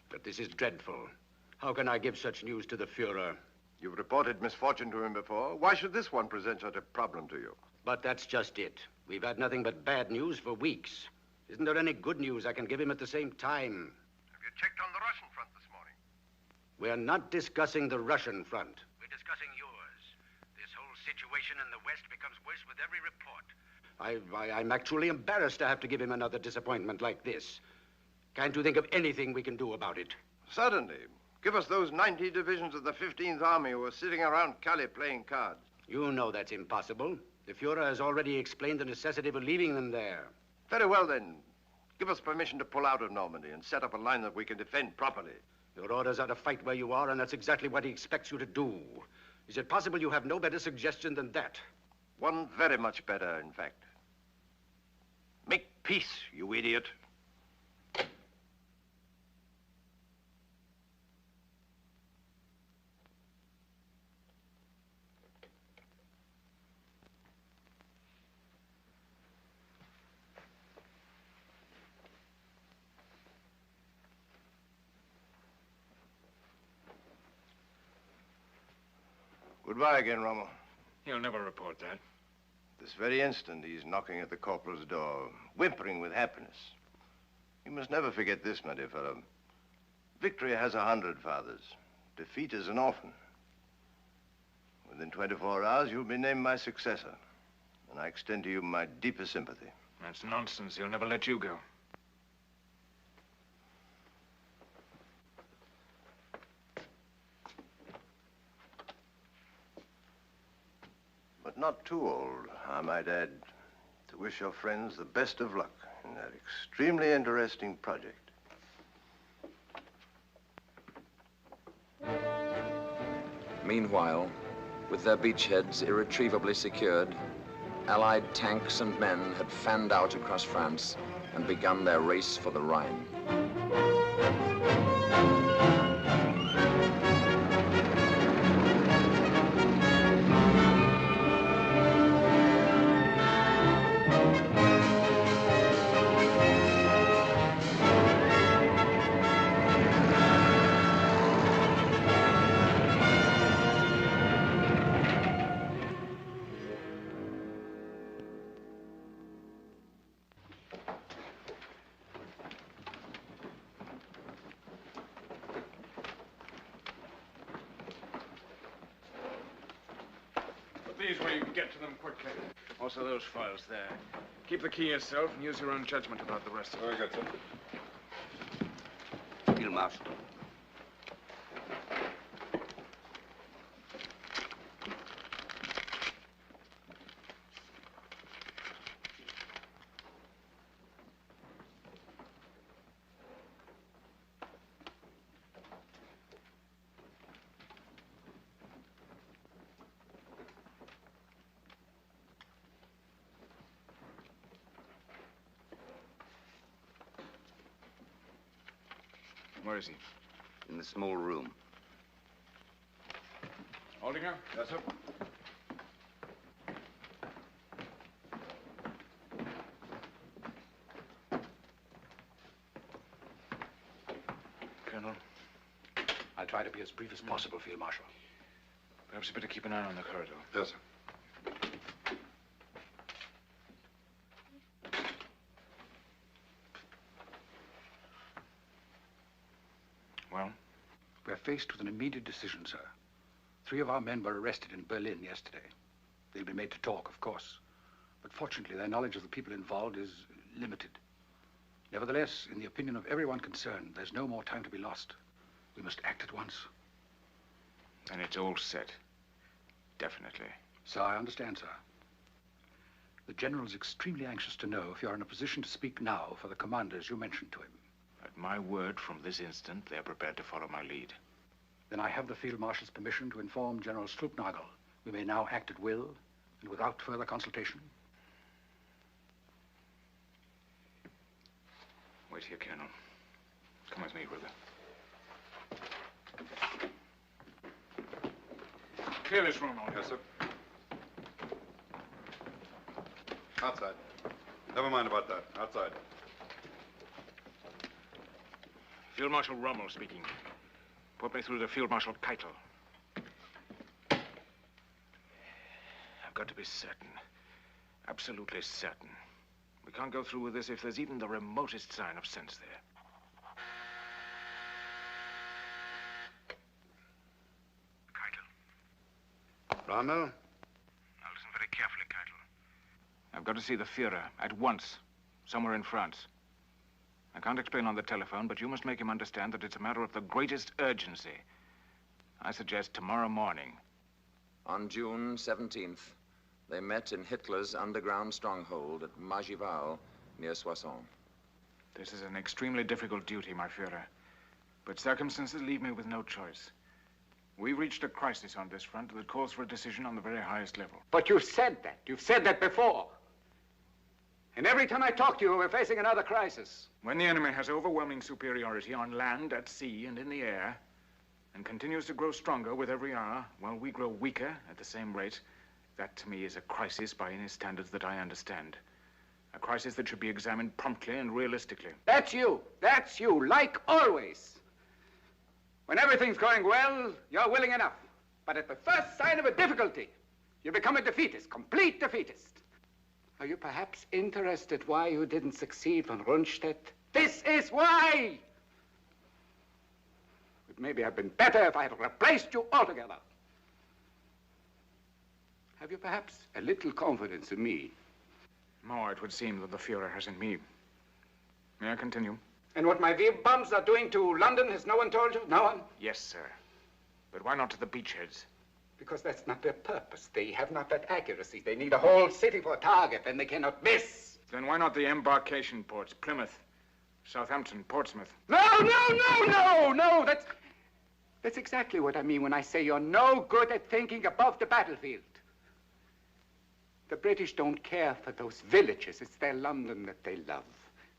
But this is dreadful. How can I give such news to the Fuhrer? You've reported misfortune to him before. Why should this one present such a problem to you? But that's just it. We've had nothing but bad news for weeks. Isn't there any good news I can give him at the same time? Have you checked on the Russian front this morning? We're not discussing the Russian front. We're discussing yours. This whole situation in the West becomes worse with every report. I'm actually embarrassed to have to give him another disappointment like this. Can't you think of anything we can do about it? Certainly. Give us those 90 divisions of the 15th Army who are sitting around Calais playing cards. You know that's impossible. The Fuhrer has already explained the necessity for leaving them there. Very well, then. Give us permission to pull out of Normandy and set up a line that we can defend properly. Your orders are to fight where you are, and that's exactly what he expects you to do. Is it possible you have no better suggestion than that? One very much better, in fact. Make peace, you idiot. Goodbye again, Rommel. He'll never report that. This very instant, he's knocking at the corporal's door, whimpering with happiness. You must never forget this, my dear fellow. Victory has 100 fathers. Defeat is an orphan. Within 24 hours, you'll be named my successor. And I extend to you my deepest sympathy. That's nonsense. He'll never let you go. But not too old, I might add, to wish your friends the best of luck in that extremely interesting project. Meanwhile, with their beachheads irretrievably secured, Allied tanks and men had fanned out across France and begun their race for the Rhine. These where you can get to them quickly. Also those files there. Keep the key yourself and use your own judgment about the rest of it. Very good, sir. Field Marshal. Where is he? In the small room. Holding her? Yes, sir. Colonel? I'll try to be as brief as possible, Field Marshal. Perhaps you better keep an eye on the corridor. Yes, sir. Well? We're faced with an immediate decision, sir. 3 of our men were arrested in Berlin yesterday. They'll be made to talk, of course. But fortunately, their knowledge of the people involved is limited. Nevertheless, in the opinion of everyone concerned, there's no more time to be lost. We must act at once. And it's all set. Definitely. So I understand, sir. The general's extremely anxious to know if you're in a position to speak now for the commanders you mentioned to him. At my word, from this instant, they're prepared to follow my lead. Then I have the Field Marshal's permission to inform General Struppnagel. We may now act at will and without further consultation. Wait here, Colonel. Come with me, Ruger. Clear this room, all. Yes, sir. Outside. Never mind about that. Outside. Field Marshal Rommel speaking. Put me through to Field Marshal Keitel. I've got to be certain. Absolutely certain. We can't go through with this if there's even the remotest sign of sense there. Rommel? Now listen very carefully, Keitel. I've got to see the Führer at once, somewhere in France. I can't explain on the telephone, but you must make him understand that it's a matter of the greatest urgency. I suggest tomorrow morning. On June 17th, they met in Hitler's underground stronghold at Magival, near Soissons. This is an extremely difficult duty, my Führer. But circumstances leave me with no choice. We've reached a crisis on this front that calls for a decision on the very highest level. But you've said that. You've said that before. And every time I talk to you, we're facing another crisis. When the enemy has overwhelming superiority on land, at sea, and in the air, and continues to grow stronger with every hour, while we grow weaker at the same rate, that to me is a crisis by any standards that I understand. A crisis that should be examined promptly and realistically. That's you. That's you, like always. When everything's going well, you're willing enough. But at the first sign of a difficulty, you become a defeatist, complete defeatist. Are you perhaps interested why you didn't succeed von Rundstedt? This is why! It maybe have been better if I had replaced you altogether. Have you perhaps a little confidence in me? More, it would seem, than the Führer has in me. May I continue? And what my V bombs are doing to London, has no one told you? No one? Yes, sir. But why not to the beachheads? Because that's not their purpose. They have not that accuracy. They need a whole city for a target, and they cannot miss. Then why not the embarkation ports? Plymouth, Southampton, Portsmouth. No! That's exactly what I mean when I say you're no good at thinking above the battlefield. The British don't care for those villages. It's their London that they love.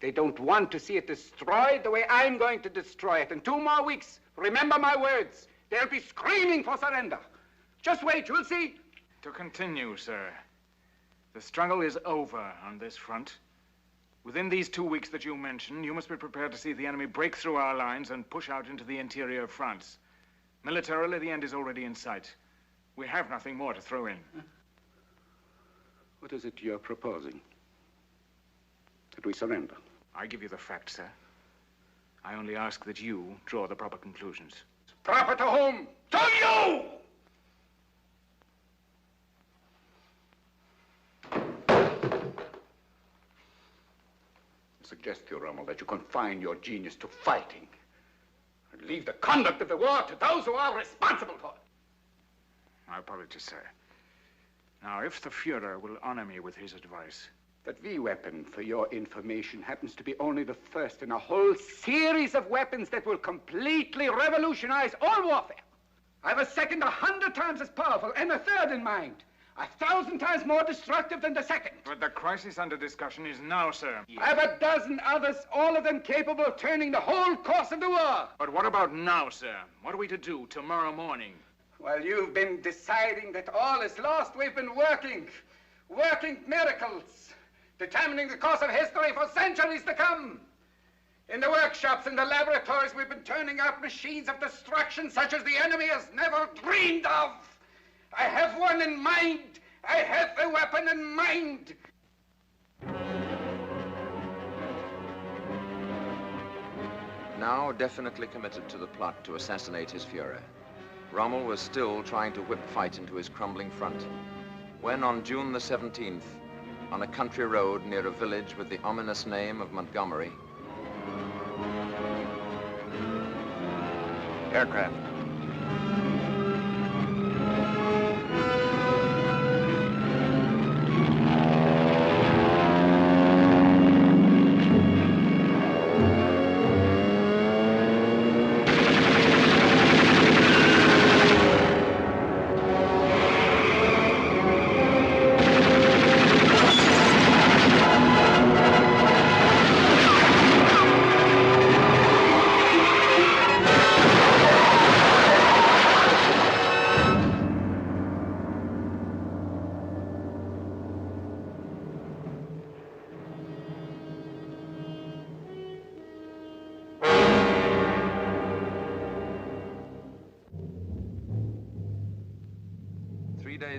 They don't want to see it destroyed the way I'm going to destroy it. In 2 more weeks, remember my words, they'll be screaming for surrender. Just wait, you'll see. To continue, sir. The struggle is over on this front. Within these 2 weeks that you mentioned, you must be prepared to see the enemy break through our lines and push out into the interior of France. Militarily, the end is already in sight. We have nothing more to throw in. What is it you're proposing? That we surrender? I give you the facts, sir. I only ask that you draw the proper conclusions. Proper to whom? To you! I suggest to you, Rommel, that you confine your genius to fighting and leave the conduct of the war to those who are responsible for it. My apologies, sir. Now, if the Führer will honor me with his advice. That V weapon, for your information, happens to be only the first in a whole series of weapons that will completely revolutionize all warfare. I have a second 100 times as powerful and a third in mind. 1,000 times more destructive than the second. But the crisis under discussion is now, sir. I have a dozen others, all of them capable of turning the whole course of the war. But what about now, sir? What are we to do tomorrow morning? While you've been deciding that all is lost, we've been working miracles, determining the course of history for centuries to come. In the workshops, in the laboratories, we've been turning out machines of destruction such as the enemy has never dreamed of. I have one in mind. I have the weapon in mind. Now definitely committed to the plot to assassinate his Führer, Rommel was still trying to whip fight into his crumbling front, when on June the 17th, on a country road near a village with the ominous name of Montgomery, aircraft.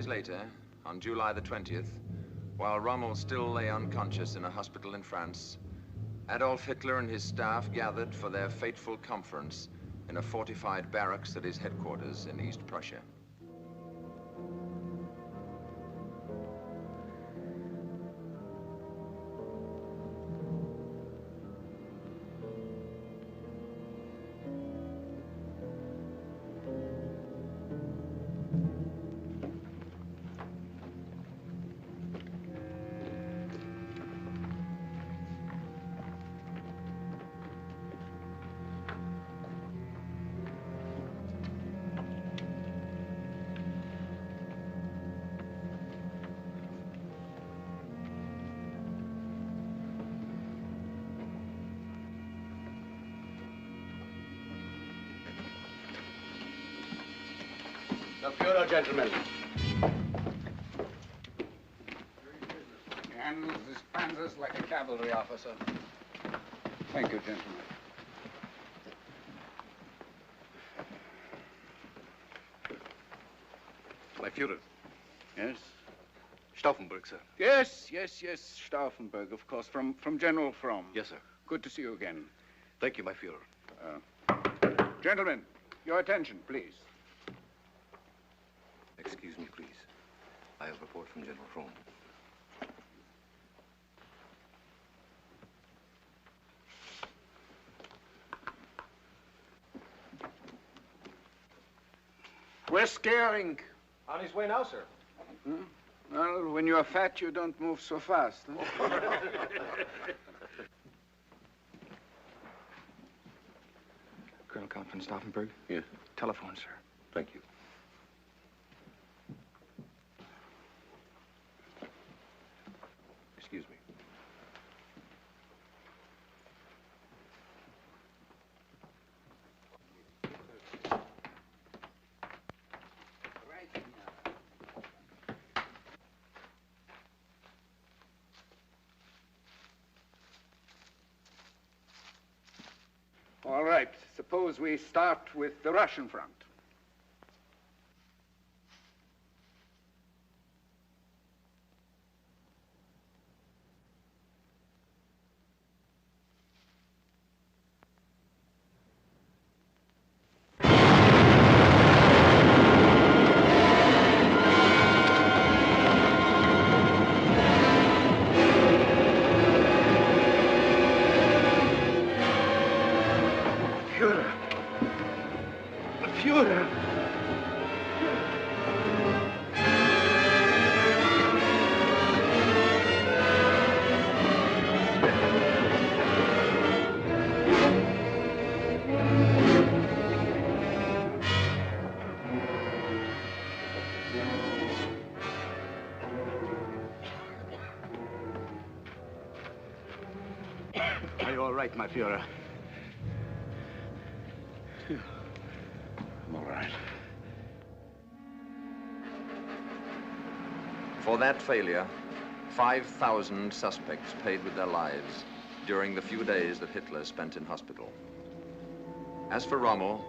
Later, on July the 20th, while Rommel still lay unconscious in a hospital in France, Adolf Hitler and his staff gathered for their fateful conference in a fortified barracks at his headquarters in East Prussia. The Führer, gentlemen. He handles his panzers like a cavalry officer. Thank you, gentlemen. My Führer. Yes? Stauffenberg, sir. Yes, Stauffenberg, of course, from General Fromm. Yes, sir. Good to see you again. Thank you, my Führer. Gentlemen, your attention, please. Excuse me, please. I have a report from General Fromm. We're scaring. On his way now, sir. Hmm? Well, when you're fat, you don't move so fast. Huh? Colonel Count von Stauffenberg? Yes. Telephone, sir. Thank you. Excuse me. All right. Suppose we start with the Russian front. Führer. Führer. Are you all right, my Führer? I'm all right. For that failure, 5,000 suspects paid with their lives during the few days that Hitler spent in hospital. As for Rommel,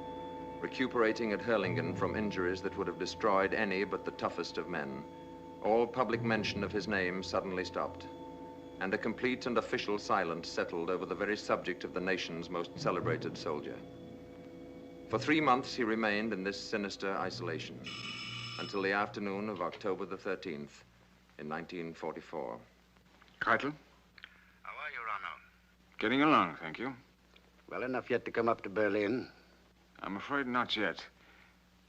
recuperating at Hurlingen from injuries that would have destroyed any but the toughest of men, all public mention of his name suddenly stopped, and a complete and official silence settled over the very subject of the nation's most celebrated soldier. For 3 months, he remained in this sinister isolation until the afternoon of October the 13th in 1944. Keitel? How are you, Ronald? Getting along, thank you. Well enough yet to come up to Berlin? I'm afraid not yet.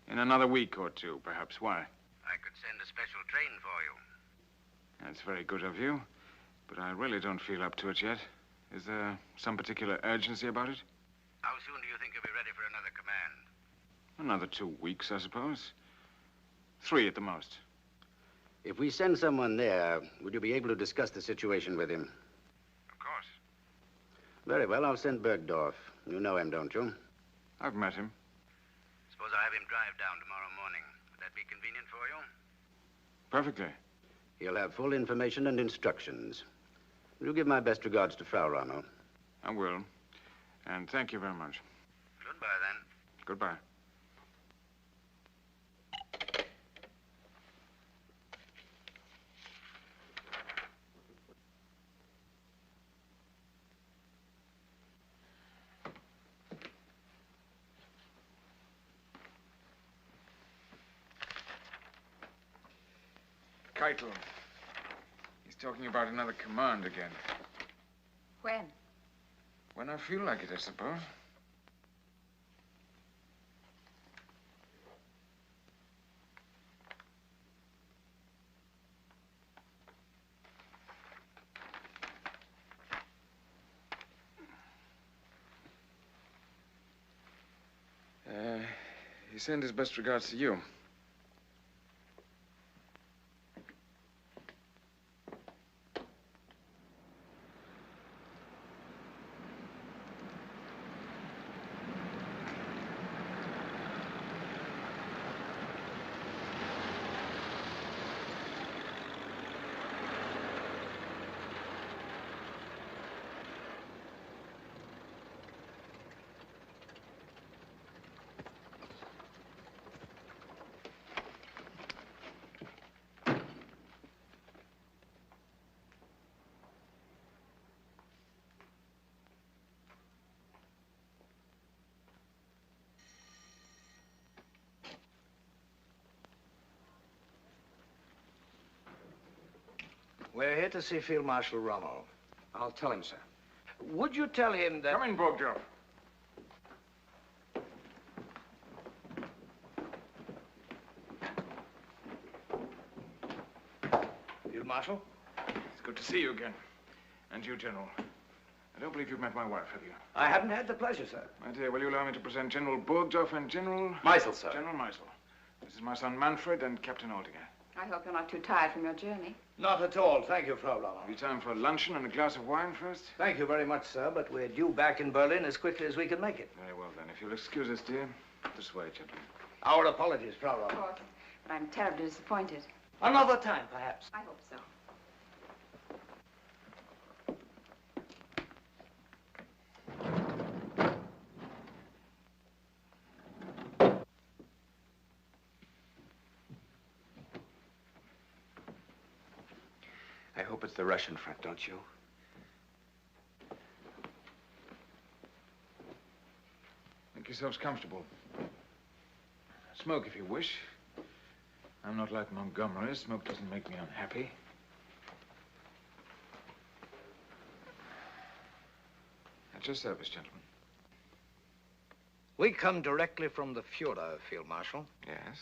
In another week or two, perhaps. Why? I could send a special train for you. That's very good of you, but I really don't feel up to it yet. Is there some particular urgency about it? How soon do you think you'll be ready for another command? Another 2 weeks, I suppose. 3 at the most. If we send someone there, would you be able to discuss the situation with him? Of course. Very well, I'll send Bergdorf. You know him, don't you? I've met him. Suppose I have him drive down tomorrow morning. Would that be convenient for you? Perfectly. He'll have full information and instructions. Will you give my best regards to Frau Ronald? I will. And thank you very much. Goodbye, then. Goodbye. Keitel. He's talking about another command again. When? When I feel like it, I suppose. He sent his best regards to you. We're here to see Field Marshal Rommel. I'll tell him, sir. Would you tell him that... Come in, Bogdorf. Field Marshal? It's good to see you again. And you, General. I don't believe you've met my wife, have you? I haven't had the pleasure, sir. My dear, will you allow me to present General Burgdorf and General... Meisel, sir. General Meisel. This is my son Manfred and Captain Altiger. I hope you're not too tired from your journey. Not at all. Thank you, Frau Rommel. Be time for luncheon and a glass of wine first? Thank you very much, sir, but we're due back in Berlin as quickly as we can make it. Very well, then. If you'll excuse us, dear. This way, gentlemen. Our apologies, Frau Of Rommel. course. But I'm terribly disappointed. Another time, perhaps. I hope so. I hope it's the Russian front, don't you? Make yourselves comfortable. Smoke if you wish. I'm not like Montgomery. Smoke doesn't make me unhappy. At your service, gentlemen. We come directly from the Fuhrer, Field Marshal. Yes?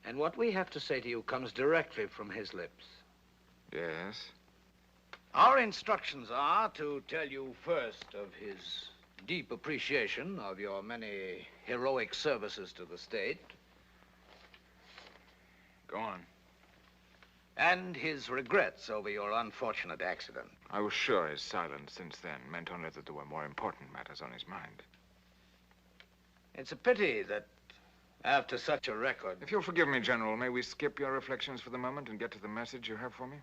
And what we have to say to you comes directly from his lips. Yes? Our instructions are to tell you first of his deep appreciation of your many heroic services to the state. Go on. And his regrets over your unfortunate accident. I was sure his silence since then meant only that there were more important matters on his mind. It's a pity that after such a record... If you'll forgive me, General, may we skip your reflections for the moment and get to the message you have for me?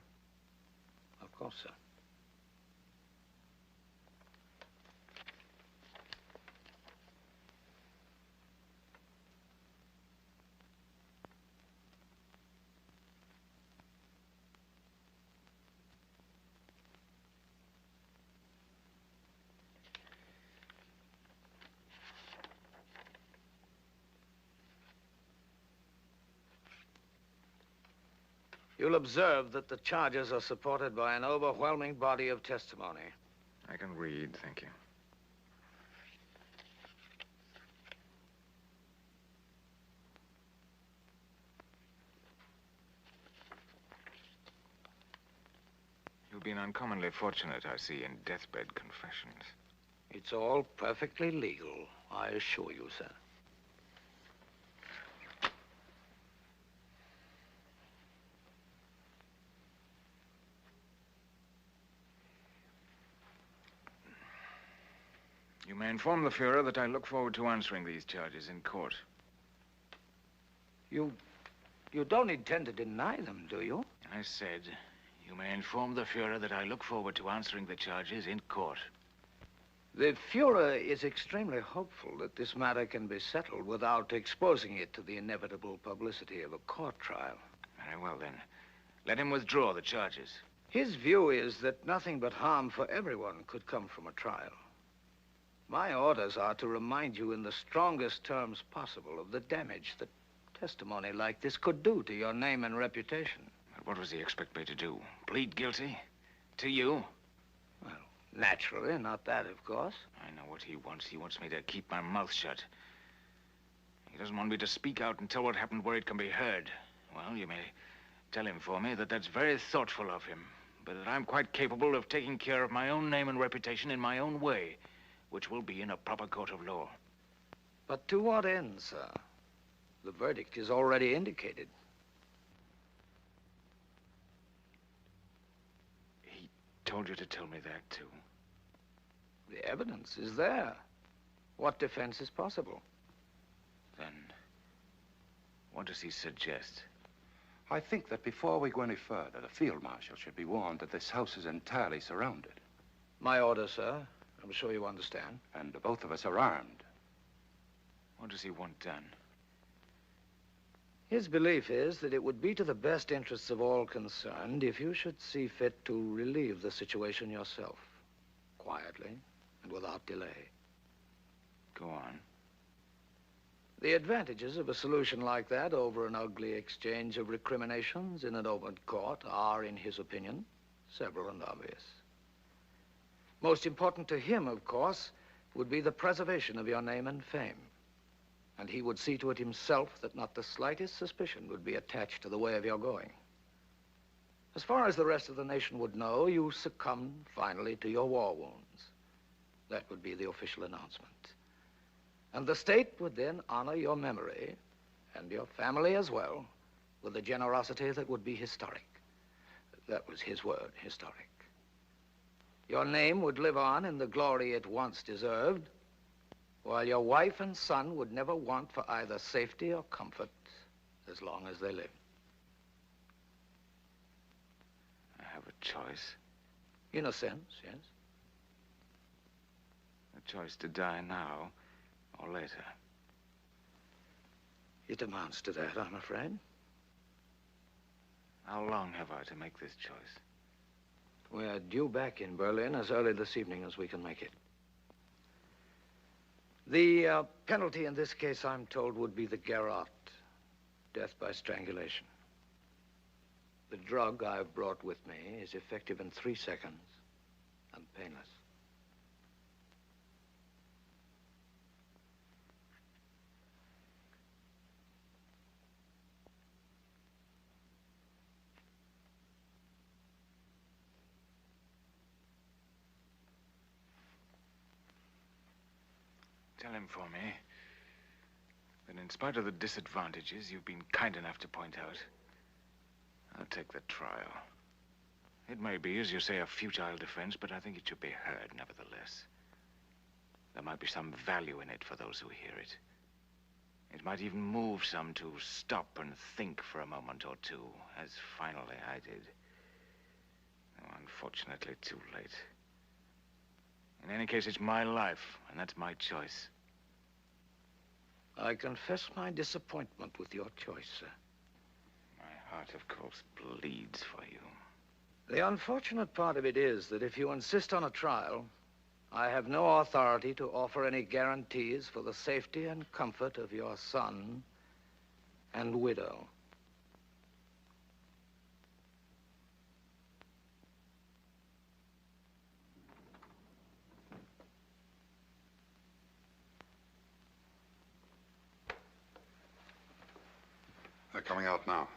Of course, sir. You'll observe that the charges are supported by an overwhelming body of testimony. I can read, thank you. You've been uncommonly fortunate, I see, in deathbed confessions. It's all perfectly legal, I assure you, sir. You may inform the Fuhrer that I look forward to answering these charges in court. You don't intend to deny them, do you? I said, you may inform the Fuhrer that I look forward to answering the charges in court. The Fuhrer is extremely hopeful that this matter can be settled without exposing it to the inevitable publicity of a court trial. Very well, then. Let him withdraw the charges. His view is that nothing but harm for everyone could come from a trial. My orders are to remind you in the strongest terms possible of the damage that testimony like this could do to your name and reputation. But what does he expect me to do? Plead guilty? To you? Well, naturally, not that, of course. I know what he wants. He wants me to keep my mouth shut. He doesn't want me to speak out and tell what happened where it can be heard. Well, you may tell him for me that that's very thoughtful of him, but that I'm quite capable of taking care of my own name and reputation in my own way, which will be in a proper court of law. But to what end, sir? The verdict is already indicated. He told you to tell me that, too? The evidence is there. What defense is possible? Then, what does he suggest? I think that before we go any further, the field marshal should be warned that this house is entirely surrounded. My order, sir. I'm sure you understand. And both of us are armed. What does he want done? His belief is that it would be to the best interests of all concerned if you should see fit to relieve the situation yourself, quietly and without delay. Go on. The advantages of a solution like that over an ugly exchange of recriminations in an open court are, in his opinion, several and obvious. Most important to him, of course, would be the preservation of your name and fame. And he would see to it himself that not the slightest suspicion would be attached to the way of your going. As far as the rest of the nation would know, you succumbed finally to your war wounds. That would be the official announcement. And the state would then honor your memory, and your family as well, with a generosity that would be historic. That was his word, historic. Your name would live on in the glory it once deserved, while your wife and son would never want for either safety or comfort as long as they lived. I have a choice. In a sense, yes. A choice to die now or later. It amounts to that, I'm afraid. How long have I to make this choice? We're due back in Berlin as early this evening as we can make it. The penalty in this case, I'm told, would be the garrote, death by strangulation. The drug I've brought with me is effective in 3 seconds and painless. Tell him for me that in spite of the disadvantages you've been kind enough to point out, I'll take the trial. It may be, as you say, a futile defense, but I think it should be heard nevertheless. There might be some value in it for those who hear it. It might even move some to stop and think for a moment or two, as finally I did. Though unfortunately too late. In any case, it's my life, and that's my choice. I confess my disappointment with your choice, sir. My heart, of course, bleeds for you. The unfortunate part of it is that if you insist on a trial, I have no authority to offer any guarantees for the safety and comfort of your son and widow. They're coming out now.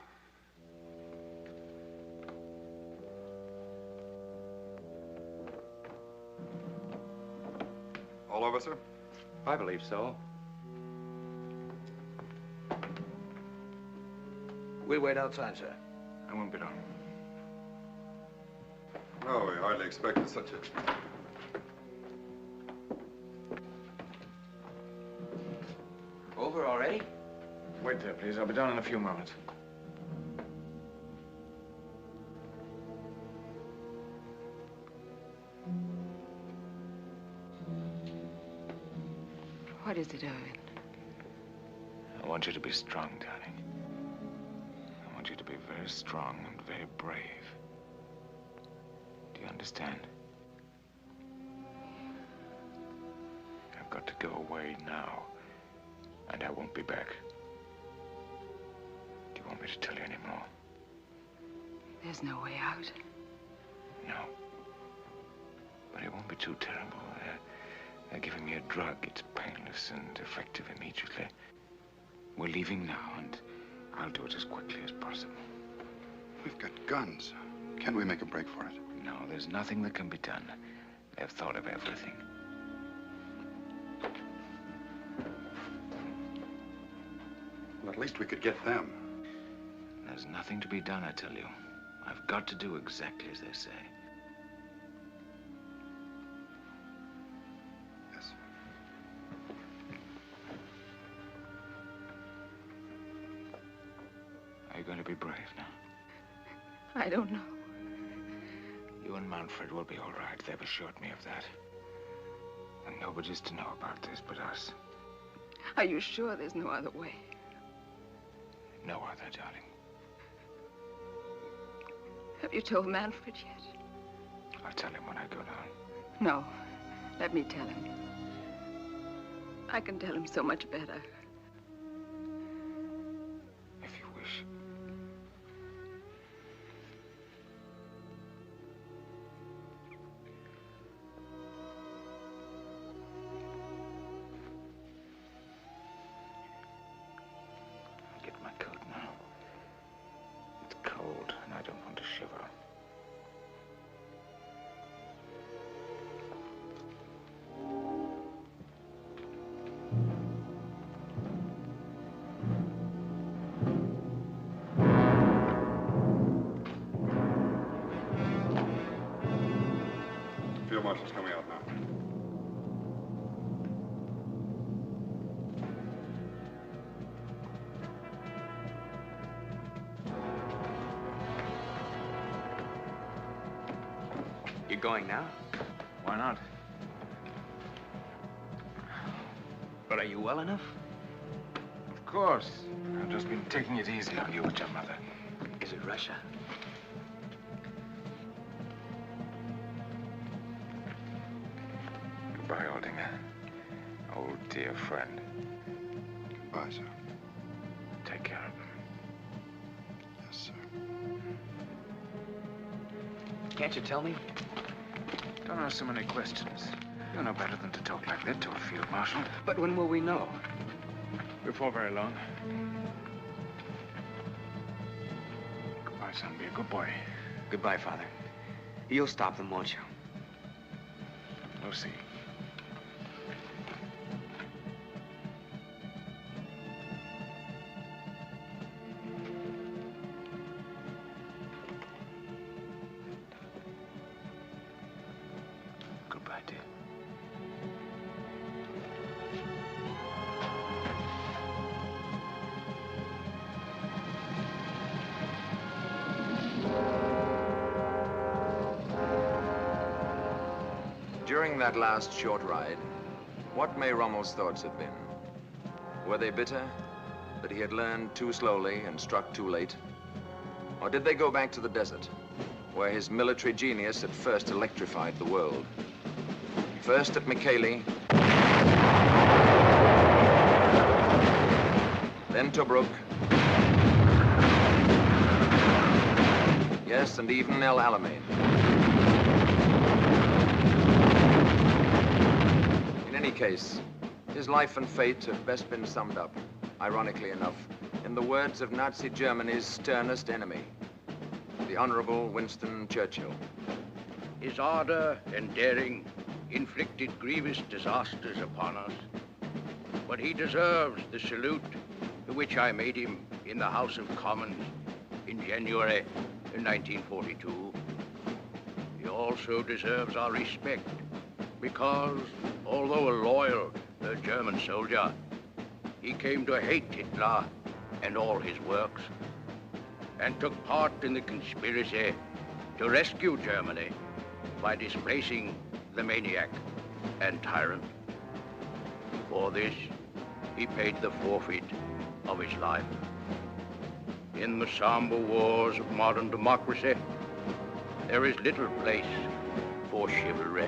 All over, sir? I believe so. We'll wait outside, sir. I won't be long. No, we hardly expected such a... Over already? Wait there, please. I'll be down in a few moments. What is it, Irwin? I want you to be strong, darling. I want you to be very strong and very brave. Do you understand? I've got to go away now, and I won't be back. Do you want me to tell you any more? There's no way out. No. But it won't be too terrible. They're giving me a drug. It's painless and effective immediately. We're leaving now, and I'll do it as quickly as possible. We've got guns. Can't we make a break for it? No, there's nothing that can be done. They've thought of everything. Well, at least we could get them. There's nothing to be done, I tell you. I've got to do exactly as they say. Yes. Are you going to be brave now? I don't know. You and Manfred will be all right. They've assured me of that. And nobody's to know about this but us. Are you sure there's no other way? No other, darling. Have you told Manfred yet? I'll tell him when I go down. No. Let me tell him. I can tell him so much better. Marshal's coming out now. You're going now? Why not? But are you well enough? Of course. I've just been taking it easy on you and your mother. Is it Russia? Goodbye, Aldinger. Old dear friend. Goodbye, sir. Take care of him. Yes, sir. Can't you tell me? Don't ask so many questions. You're no better than to talk like that to a field marshal. But when will we know? Before very long. Goodbye, son. Be a good boy. Goodbye, Father. You'll stop them, won't you? We'll see. Goodbye, dear. During that last short ride, what may Rommel's thoughts have been? Were they bitter that he had learned too slowly and struck too late? Or did they go back to the desert, where his military genius had first electrified the world? First at Mikaeli, then Tobruk, yes, and even El Alamein. In any case, his life and fate have best been summed up, ironically enough, in the words of Nazi Germany's sternest enemy, the Honorable Winston Churchill. His ardor and daring inflicted grievous disasters upon us, but he deserves the salute to which I made him in the House of Commons in January 1942. He also deserves our respect because, although a loyal German soldier, he came to hate Hitler and all his works and took part in the conspiracy to rescue Germany by displacing the maniac and tyrant. For this, he paid the forfeit of his life. In the somber wars of modern democracy, there is little place for chivalry.